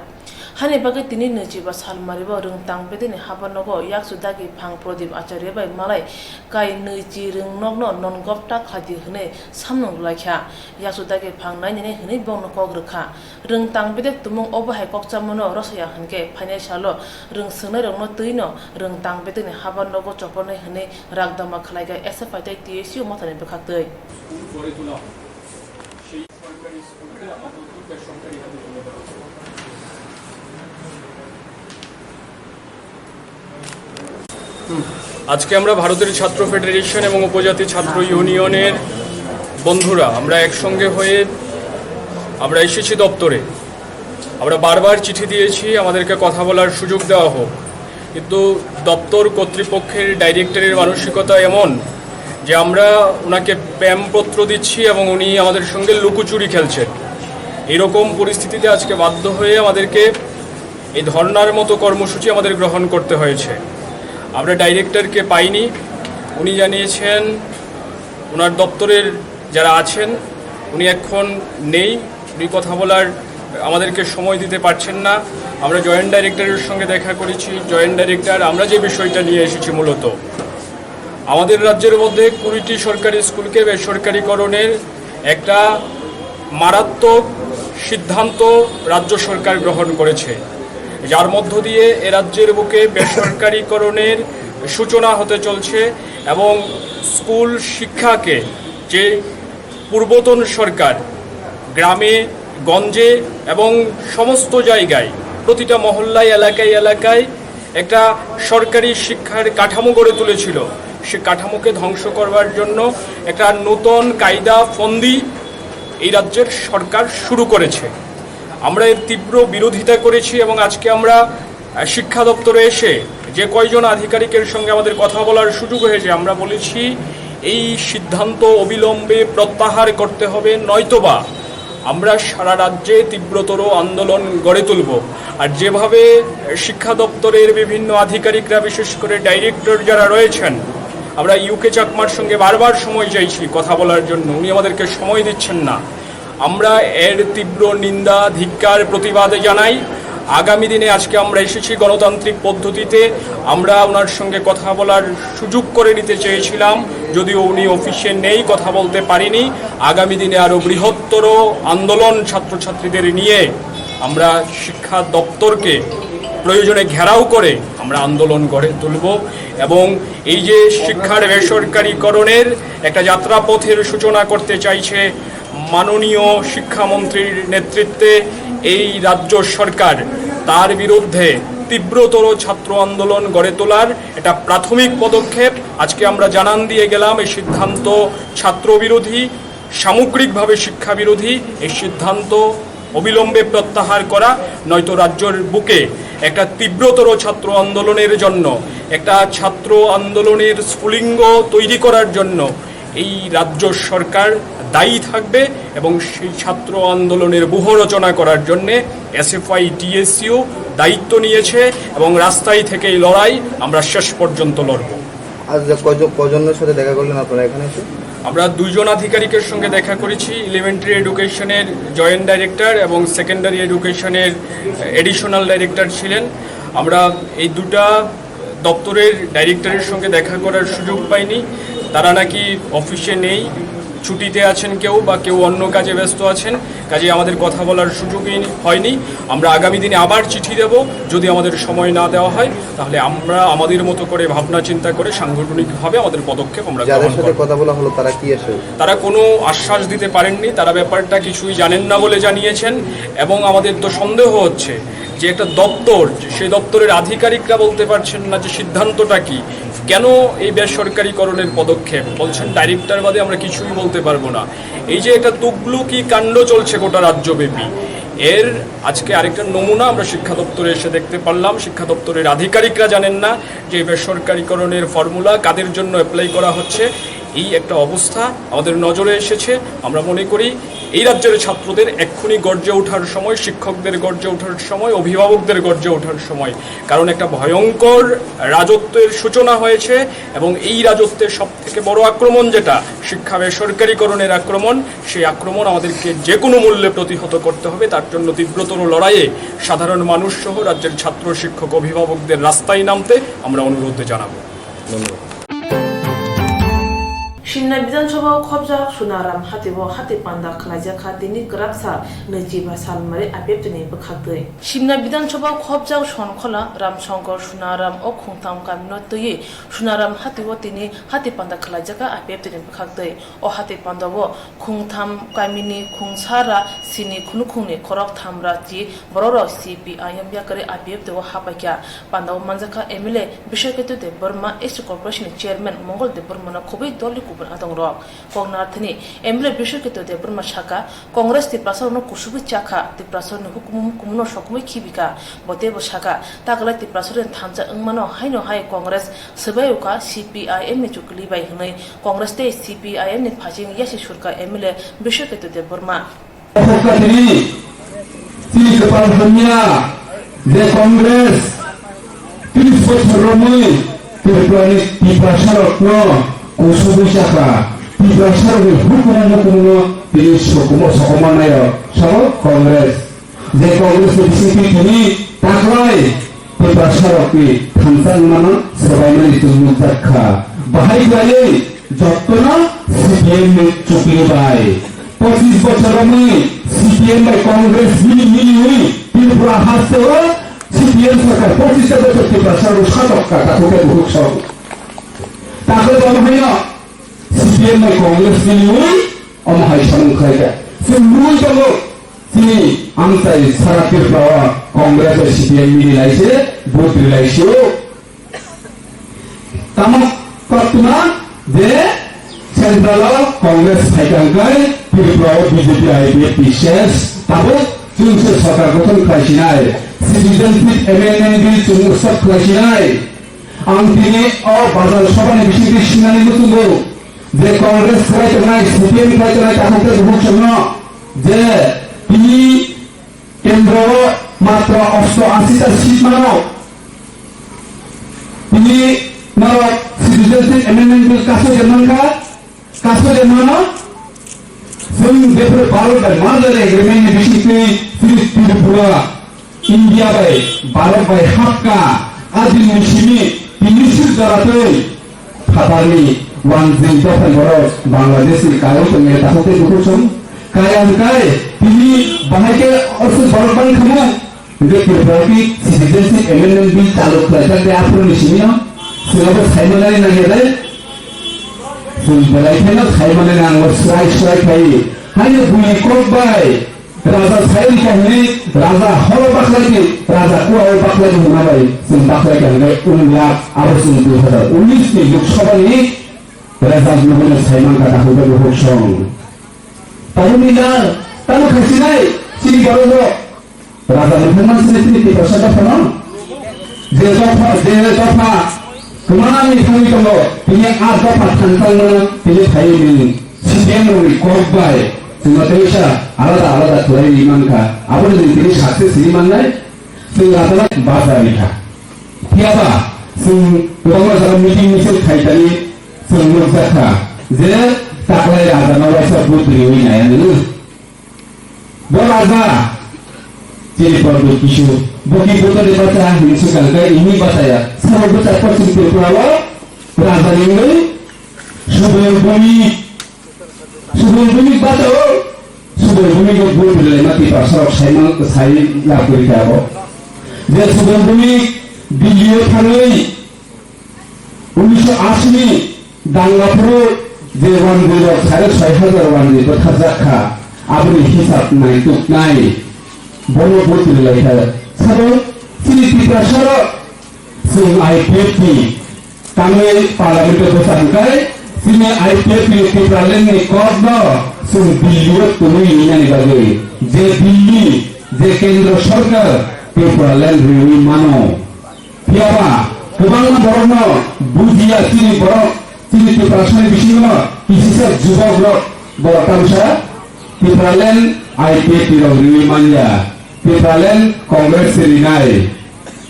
hani bagai tini nechi ba salmari ba rung tang pedin habanogo yaksu dagi phang prodip acharya bai malai kai nechi rung nokno non gopta khadi hne samnong laikha yaksu dagi phang nai ne hne bong kok rkha rung tang pedek tumung obahai kok chamono rosya hanke phane salo rung sunai rong no tuino rung tang pedin habanogo chopone hne rakdama khlaiga SFI tai TSU mothane bekhaktei আজকে আমরা ভারতের ছাত্র federation এবং উপজাতি ছাত্র ইউনিয়নের বন্ধুরা আমরা একসঙ্গে হয়ে আমরা এসেছি দপ্তরে আমরা বারবার চিঠি দিয়েছি আমাদেরকে কথা বলার সুযোগ দেওয়া হোক কিন্তু দপ্তর কর্তৃপক্ষের ডাইরেক্টরের মানসিকতা এমন যে আমরা ওনাকে প্যামপত্র দিচ্ছি এবং উনি আমাদের সঙ্গে লুকোচুরি খেলছেন এরকম পরিস্থিতিতে আজকে বাধ্য হয়ে আমাদেরকে এই ধর্নার মতো কর্মসূচি আমাদের গ্রহণ করতে হয়েছে আমরা ডাইরেক্টরকে পাইনি। উনি জানিয়েছেন ওনার দপ্তরের যারা আছেন উনি এখন নেই, উনি কথা বলার আমাদেরকে সময় দিতে পারছেন না। আমরা জয়েন্ট ডাইরেক্টরের সঙ্গে দেখা করেছি। জয়েন্ট ডাইরেক্টর, আমরা যে বিষয়টা নিয়ে এসেছি মূলত আমাদের রাজ্যের মধ্যে 20টি সরকারি স্কুলকে বেসরকারিকরণের একটা মারাত্মক সিদ্ধান্ত রাজ্য সরকার গ্রহণ করেছে, যার মধ্য দিয়ে এ রাজ্যের বুকে বেসরকারিকরণের সূচনা হতে চলছে এবং স্কুল শিক্ষাকে যে পূর্বতন সরকার গ্রামে গঞ্জে এবং সমস্ত জায়গায় প্রতিটা মহল্লায় এলাকায় এলাকায় একটা সরকারি শিক্ষার কাঠামো গড়ে তুলেছিল, সে কাঠামোকে ধ্বংস করবার জন্য একটা নতুন কায়দা ফন্দি এই রাজ্যের সরকার শুরু করেছে। আমরা এর তীব্র বিরোধিতা করেছি এবং আজকে আমরা শিক্ষা দপ্তরে এসে যে কয়জন আধিকারিকের সঙ্গে আমাদের কথা বলার সুযোগ হয়েছে আমরা বলেছি এই সিদ্ধান্ত অবিলম্বে প্রত্যাহার করতে হবে, নয়তোবা আমরা সারা রাজ্যে তীব্রতর আন্দোলন গড়ে তুলব। আর যেভাবে শিক্ষা দপ্তরের বিভিন্ন আধিকারিকরা বিশেষ করে ডাইরেক্টর যারা রয়েছেন, আমরা ইউকে চাকমার সঙ্গে বারবার সময় চাইছি কথা বলার জন্য, উনি আমাদেরকে সময় দিচ্ছেন না। আমরা এর তীব্র নিন্দা ধিক্কার প্রতিবাদ জানাই। আগামী দিনে আজকে আমরা এসেছি গণতান্ত্রিক পদ্ধতিতে, আমরা ওনার সঙ্গে কথা বলার সুযোগ করে নিতে চেয়েছিলাম, যদিও উনি অফিসে নেই, কথা বলতে পারিনি। আগামী দিনে আরও বৃহত্তর আন্দোলন ছাত্রছাত্রীদের নিয়ে আমরা শিক্ষা দপ্তরকে প্রয়োজনে ঘেরাও করে আমরা আন্দোলন গড়ে তুলব এবং এই যে শিক্ষার বেসরকারিকরণের একটা যাত্রাপথের সূচনা করতে চাইছে মাননীয় শিক্ষামন্ত্রীর নেতৃত্বে এই রাজ্য সরকার, তার বিরুদ্ধে তীব্রতর ছাত্র আন্দোলন গড়ে তোলার এটা প্রাথমিক পদক্ষেপ। আজকে আমরা জানান দিয়ে গেলাম এই সিদ্ধান্ত ছাত্র বিরোধী, সামগ্রিকভাবে শিক্ষা বিরোধী। এই সিদ্ধান্ত অবিলম্বে প্রত্যাহার করা, নয়তো রাজ্যের বুকে একটা তীব্রতর ছাত্র আন্দোলনের জন্য, একটা ছাত্র আন্দোলনের স্ফুলিঙ্গ তৈরি করার জন্য এই রাজ্য সরকার দায়ী থাকবে এবং সেই ছাত্র আন্দোলনের ব্যূহ রচনা করার জন্যে এসএফআই টিএসইউ দায়িত্ব নিয়েছে এবং রাস্তায় থেকে এই লড়াই আমরা শেষ পর্যন্ত লড়ব। আজ কজনের সাথে দেখা করলেন আপনারা এখানে এসে? আমরা 2 জন আধিকারিকের সঙ্গে দেখা করেছি, এলিমেন্টারি এডুকেশনের জয়েন্ট ডাইরেক্টর এবং সেকেন্ডারি এডুকেশনের এডিশনাল ডাইরেক্টর ছিলেন। আমরা এই 2টা দপ্তরের ডাইরেক্টরের সঙ্গে দেখা করার সুযোগ পাইনি, তারা নাকি অফিসে নেই, ছুটিতে আছেন কেউ বা কেউ অন্য কাজে ব্যস্ত আছেন, কাজে আমাদের কথা বলার সুযোগই হয়নি। আমরা আগামী দিনে আবার চিঠি দেব, যদি আমাদের সময় না দেওয়া হয় তাহলে আমরা আমাদের মতো করে ভাবনা চিন্তা করে সাংগঠনিকভাবে আমাদের পদক্ষেপ আমরা গ্রহণ করব। কথা বলা হলো তারা কি এসে? তারা কোনো আশ্বাস দিতে পারেননি, তারা ব্যাপারটা কিছুই জানেন না বলে জানিয়েছেন এবং আমাদের তো সন্দেহ হচ্ছে যে একটা দপ্তর, সেই দপ্তরের আধিকারিকরা বলতে পারছেন না যে সিদ্ধান্তটা কি, কেন এই বেসরকারিকরণের পদক্ষেপ, বলছেন ডাইরেক্টর বাদে আমরা কিছুই বলতে পারবো না। এই যে একটা তুগলুকি কাণ্ড চলছে গোটা রাজ্যব্যাপী, এর আজকে আরেকটা নমুনা আমরা শিক্ষা দপ্তরে এসে দেখতে পারলাম। শিক্ষা দপ্তরের আধিকারিকরা জানেন না যে বেসরকারিকরণের ফর্মুলা কাদের জন্য অ্যাপ্লাই করা হচ্ছে। এই একটা অবস্থা আমাদের নজরে এসেছে। আমরা মনে করি এই রাজ্যের ছাত্রদের এক্ষুনি গর্জে ওঠার সময়, শিক্ষকদের গর্জে ওঠার সময়, অভিভাবকদের গর্জে ওঠার সময়, কারণ একটা ভয়ঙ্কর রাজত্বের সূচনা হয়েছে এবং এই রাজত্বের সবথেকে বড় আক্রমণ যেটা শিক্ষা বেসরকারিকরণের আক্রমণ, সেই আক্রমণ আমাদেরকে যে কোনো মূল্যে প্রতিহত করতে হবে। তার জন্য তীব্রতর লড়াইয়ে সাধারণ মানুষ সহ রাজ্যের ছাত্র শিক্ষক অভিভাবকদের রাস্তায় নামতে আমরা অনুরোধ জানাবো। ধন্যবাদ। Shimna বিধানসভা খবজা সুনারাম হাতিবো হাতি পান্ডা খালাইজাখা দিনি গ্রাকসা নৈজিবা সালমারে আবেবতনি বখাগৈ Shimna বিধানসভা খবজা সনখলা রামশঙ্কর সুনারাম ও খুংতাম কামিনো তৈয়ে সুনারাম হাতিবো তিনি হাতি পান্ডা খালাইজাখা আবেবতনি বখাগৈ ও হাতি পান্ডাবো খুংতাম কামিনি খুংসারা সিনি খুনুখুংনি খরক থামরা জি বড়র সিপিআইএম ইয়াকরে আবেবতেও হাপাইকা পান্ডাও মানজাখা এমএলএ বিষয়কেতুতে বর্মা এসটি কর্পোরেশন চেয়ারম্যান মঙ্গল দেববর্মনা খুবই দলি Adong Rock, Kognarthani, Emble Bishop to the Burma Shaka, Congress the Prasono Kusubi Chaka, the Prason Hukumuno Shokumi Kibika, Botebo Shaka, Tagala the Prasodan Tanza Umano, Hino High Congress, Sabeuka, CPIM Chukli by Hune, Congress Day, CPIM Pajing Yashishurka, Emile Bishop to the Burma. The Congress, please vote for Romui, Tirpani Tiprasarokno Kusubisaka Tiprasarokno Hukumo Tiri Sokomanayo Sabo Kongres Je Kongres Disiti Tini Taklai Tiprasarokni Thamsan Mana Sabaimani Tumutaka Bahai Gale Jotona CPM Chukibai 25 বছরমে CPM by Congress milli Tripura হাসতেও CPM সরকার 25 বছর ত্রিপুরা সরকার তাকে বহুত সব তাকে বলা হয় না CPM by Congress মিলি অমহাই সংখ্যাটা সুমুই দল তিনি আমতাই সারা ত্রিপুরা কংগ্রেস আর CPM মিলি লাইছে ভোট লাইছে তামক কতনা যে সেন্ট্রাল কংগ্রেস ফাইটাঙ্গাই ত্রিপুরা বিজেপি আইপিএফ বিশেষ তাবো চুনসে সরকার গঠন খাইছিনাই সিটিজেনশিপ এমএনএ বিল চুনসব খাইছিনাই আম তিনি ও বাজার সভানে বিশেষ সিনানি মতুঙ্গো যে কংগ্রেস খাইতনাই সিপিএম খাইতনাই তাহলে ভূষণ যে তিনি কেন্দ্র মাত্র 88টা সিট মানো তিনি মানো সিটিজেনশিপ এমএনএ বিল কাছে জমানকা কাছে জমানো जों before Bharat merger agreement basically Tripura India by Bharat by हाक्का आदि मिसिनि इंग्लिश जरातै थाबानि वान जिं दफान बर बांग्लादेशनि कायो तंगे ताहते दुखुसम कायानकाय तिनि बाहायके असु बरबान खमो जे त्रिपुरानि सिटिजनशिप एमेंडमेंट बिल चालु खालामनाय आफोर मिसिनि सिलाबस साइमनाय नागिरनाय Belaitena Saimane Nang Swrangchati hanya bunyi Kokbai Raja Sail kahini Raja Holo Baklagi Raja Kuau Baklagi Munabai Sun Baklagi kahini Unlak Arusun 2019 ni Lok Sabha ini Raja Nubuna Saiman kata hukum Bukhsong tahun ini tahu kasinai sini baru Raja Nubuna sini tidak sadar penon Jezofa kemana nih kami kalau ini ada pasangan ini saya ini CPM ini Kokbai semua terasa alada tulai iman kah apa ini sukses iman nih semua ada bahasa ini siapa semua dalam meeting itu kaitannya semua kata je tak lagi ada nama sebut ini naya dulu beraza jadi produk isu bagi foto dibaca misalkan kayak ini baca ya sama baca persis Tirpurawal Raja ini sebelum bumi baca sebelum bumi itu boleh beli mati pasar saya lapor apa dia sebelum bumi video kali 1980 Dangapur dewan guru saya 6,000 wan itu terjaka abri hisap naik tuk naik bono boleh beli Sabo sini Tirpuraa Sorok sing IPF kami parlimen bersangkai sini IPF Tirpuraa Leni Koktwma sing biliut tumi ini bagi je Delhi je Kendra Sarkar Tirpuraa Leni mano siapa kebangga borno bujia sini borok sini Tirpuraa Sorok bisino kisah jubah borok borok kamsa Tirpuraa Leni IPF Tirpuraa manja Tirpuraa Kongres Serinai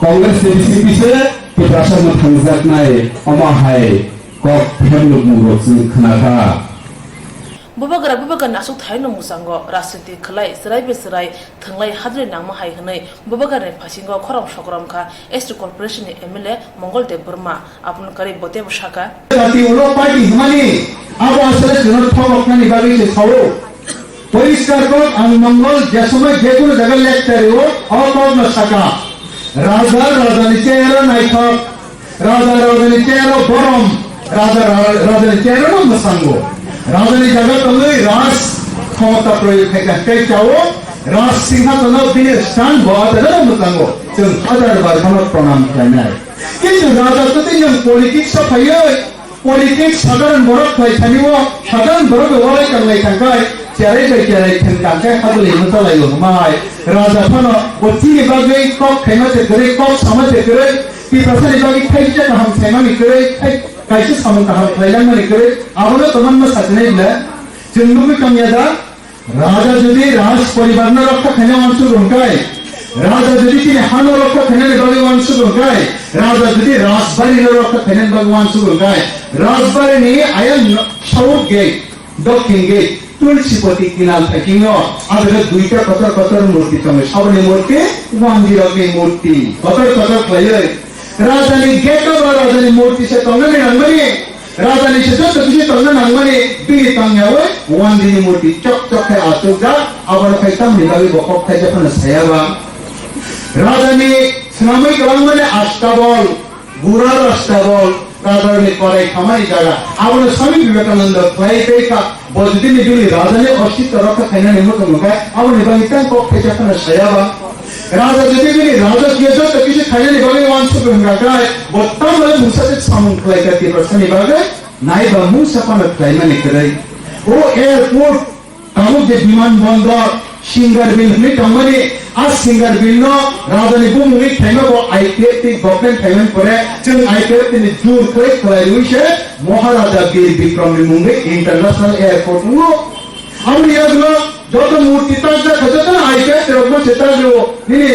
Kongres Serisi Tirpuraa Sorok Thangjak nai Omahai Kok Hemluk Muruk Khanaka Bubaga nasuk thaino musango rasiti khlai serai beserai thanglai hadre nangma hai hnai bubaga re phasingo khoram shokram kha East Corporation MLA Mongol Dev Burma apun kari bote bashaka জাতি উলো party Himani আবো আসলে genre থবকনানি বাগি সে ছাও পরিষ্কার কর আমি মঙ্গল যে সময় যে কোনো জায়গায় লেখতে ও অকর্ণ শাখা রাজধানী চেয়ারো নাইথক রাজধানী চেয়ারো গরম রাজধানী চেয়ারো মসাঙ্গ রাজধানী জায়গা তলে রাজ ক্ষমতা প্রয়োগ খাইতে চাও রাজ সিংহাসন তিনি স্থান বাদে মসাঙ্গ जों हाजार प्रणाम खालामनाय কিন্তু রাজা তো তিন পলিটিক্স ফাইয় পলিটিক্স সাধারণ বড় ফাইছানিও সাধারণ বড় ওলাই কালাই থাকায় চেয়ারে চেয়ারে থাকায় হাবলে মতলাইও মাই রাজা ফানো বতিনি বাগৈ কক খাইমাতে করে কক সমাজে করে কি প্রসারি বাগৈ খাইছে না হাম সেমানি করে কাইছে সামন কা খাইলামানি করে আবলো তমান্ন সাথনেইলা जोंबो कामियादा राजा যদি রাজ পরিবার না রক্ষা খাইনা অংশ রঙ্কায় राजा जुदि तिनी हानो रक्षा थैनानै भगवान सुबुंखाय राजा जुदि राजबारिनो रक्षा थैनानै भगवान सुबुंखाय राजबारिनि आयन साउथ गेट दक्षिण गेट तुलसीपति किनाल थाकिङो आरो दुईटा कतर कतर मूर्ति तमे सावनि मूर्ति वान्दिरकनि मूर्ति कतर कतर खलै राजानि गेटो राजानि मूर्ति से तंगने नंगमनि राजानि से जत किसी तंगने नंगमनि बिनि तंगयावे वान्दिनि मूर्ति चक चक खाय आचुगा आवर खायताम निबागि बकक खाय जखन सायाबा राजानि स्नामै गलांगमनि आष्टाबल गुरार आष्टाबल राजानि कराय खामानि जागा आवर स्वामी विवेकानंद फ्लाइटेका बजदिनि जुलि राजानि अस्तित्व रक्षा खायनानै मुखमुखा आवर निबागि तंग कक खाय जखन सायाबा राजा जुदि बिनि राजकीय जत किसी खायनानै भगवान सुबुंखाय बत्तामले मुसासे सामुं खायका तिब्रसनि बागै नायबा मुसापान खायनानै करै ओ एयरपोर्ट कामुक जे विमानबन्दर सिंगार बिल नि तंगमनि आ सिंगार बिल नो राजानि बुमुनि थाइमाबो आईपीएफ ति गवर्नमेंट थाइमन करे जों आईपीएफ नि जुर खै खलायरुइसे महाराजा वीर विक्रमनि मुंगे इंटरनेशनल एयरपोर्ट नु आउनि यागलो যত মূর্তি তাজা খজত আইকে তেরব সেতাজো নিনি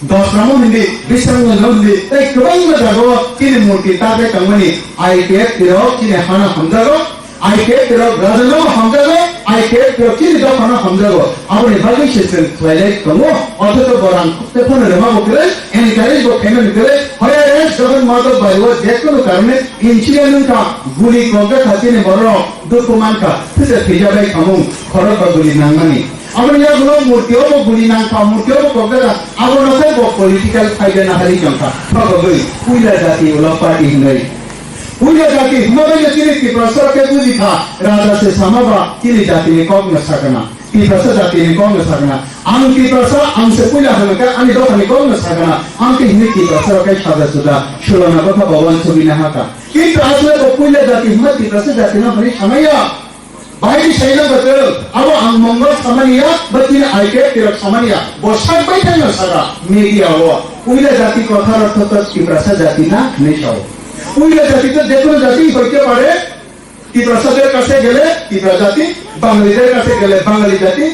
10 রামো হিন্দি বিসঙ্গ লন্দি তাই কবাইঙ্গ দাগো তিন মূর্তি তাজে কামনি আইকে তেরব চিনে হানা হামজাগো আইকে তেরব রাজনো হামজাগো আইকে তেরব চিনে দ হানা হামজাগো আপনি ভাগি সেসেন ফ্লাইলে কমো অথত বরান তেফন রেমা বকরে এনকারেজ বো ফেমেন করে হয় রেস জগন মাদক বাইও যেকোনো কারণে ইনসিডেন্ট কা গুলি কগে খাতিনে বড় দুকুমান কা ফিসে ফিজাবে কামুং খরক গুলি নাংমানি আপনি ইয়াগুলো মূর্তিও বো গুলি নাংকা মূর্তিও বো কগে আপনি নতে বো পলিটিক্যাল ফাইডে না হারি জংকা ফগই কুইলা জাতি ওলা পার্টি হিনই कुइला जाति हिमालय जाति की प्रसर के बुद्धि था राजा से समावा किली जाति ने कौन न सकना की प्रसर जाति ने कौन न सकना आंग की प्रसर आंग से कुइला हमें क्या अन्य दो हमें कौन न सकना आंग की हिंदी की प्रसर के शादा सुधा शुरुआना को था भगवान सुबिना हाका की प्रसर को कुइला जाति हिमालय की प्रसर जाति ना बनी समया बाई शैला बचल अब आंग मंगल समनिया बच्ची ने आइके तिरक समनिया बोशक बैठे न सका मीडिया वो कुइला जाति को था अर्थ तक की प्रसर जाति ना नहीं शाओ কুইলা জাতি তো যে কোনো জাতি হইতে পারে কি প্রসাদের কাছে গেলে কি প্রজাতি বাঙালিদের কাছে গেলে বাঙালি জাতি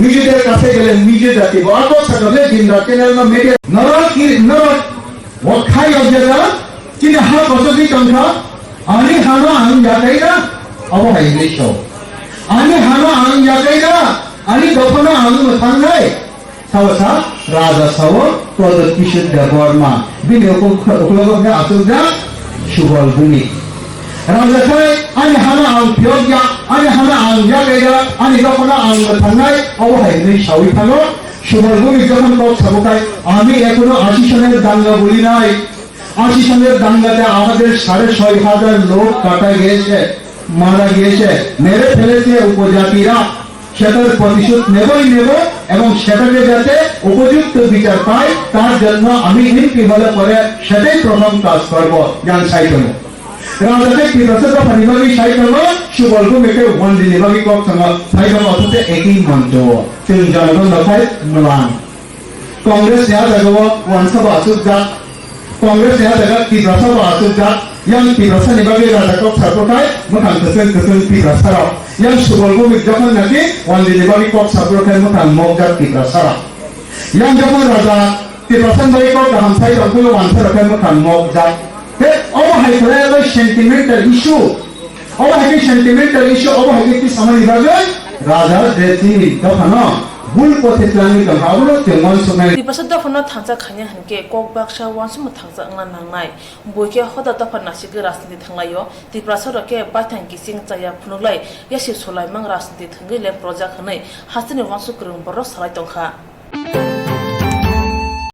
নিজেদের কাছে গেলে নিজে জাতি বড় সাগরে দিন রাতে না মেরে নর কি নর ওখাই অজেরা কি না হা কতদি সংখ্যা আনি হানো আন জায়গা অবহাই নেছো আনি হানো আন জায়গা আনি দফনা আন থাঙ্গাই সাওসা রাজা সাও প্রদত্ত কিশোর দেববর্মা বিনিয়োগ উপলব্ধ আচুজা সুবল ভূমি রাজা খাই আনি হানা আং পিয়গা আনি হানা আং জায়গা আনি দফনা আং থাঙ্গাই অবহাই নেই সাউই থাঙ্গো সুবল ভূমি যখন লোক সাবকাই আমি এখনো 80 সনের দাঙ্গা বলি নাই 80 সনের দাঙ্গাতে আমাদের 6,500 লোক কাটা গিয়েছে মারা গিয়েছে মেরে ফেলেছে উপজাতিরা সেটার প্রতিশোধ নেবই নেব এবং সেটাকে যাতে উপযুক্ত বিচার পায় তার জন্য আমি এমপি হলে পরে সেটাই প্রথম কাজ করব জ্ঞান সাইকেল রাজাকে কি প্রসেস পরিবারই সাইকেল সুবলগু মেকে ওয়ান্দি নিবাগি কক সঙ্গ সাইকেল অথচ একই মঞ্চ তিন জনগণ লখাই নলান কংগ্রেস ইয়া জাগব ওয়ানসভা আসুজা কংগ্রেস ইয়া জাগা কি প্রসভা আসুজা yang pirasa nibagai raja kok sarpokai mukang kesen pirasa yang subolgu mikjokon nagi wandi nibagai kok sarpokai mukang mogjak pirasa yang jokon raja pirasa nibagai kok gaham sai rangkulu wansarakai mukang mogjak he obo hai kore sentimental issue obo hai sentimental issue obo hai ki samai nibagai raja deti dokano भूल पथे planning का हावलो तेमन सुनाय दिपस दफना थांजा खाने हनके कोकबाक्सा वानसुम थांजा अंगना नांगनाय बयके हदा दफन नासिगे राजनीति थांलायो दिप्रासर के बाथां किसिं चाया फुनुगलाय यासि सोलाय मां राजनीति थंगैले प्रजा खनै हासिनि वानसु करं बर सालाय दंखा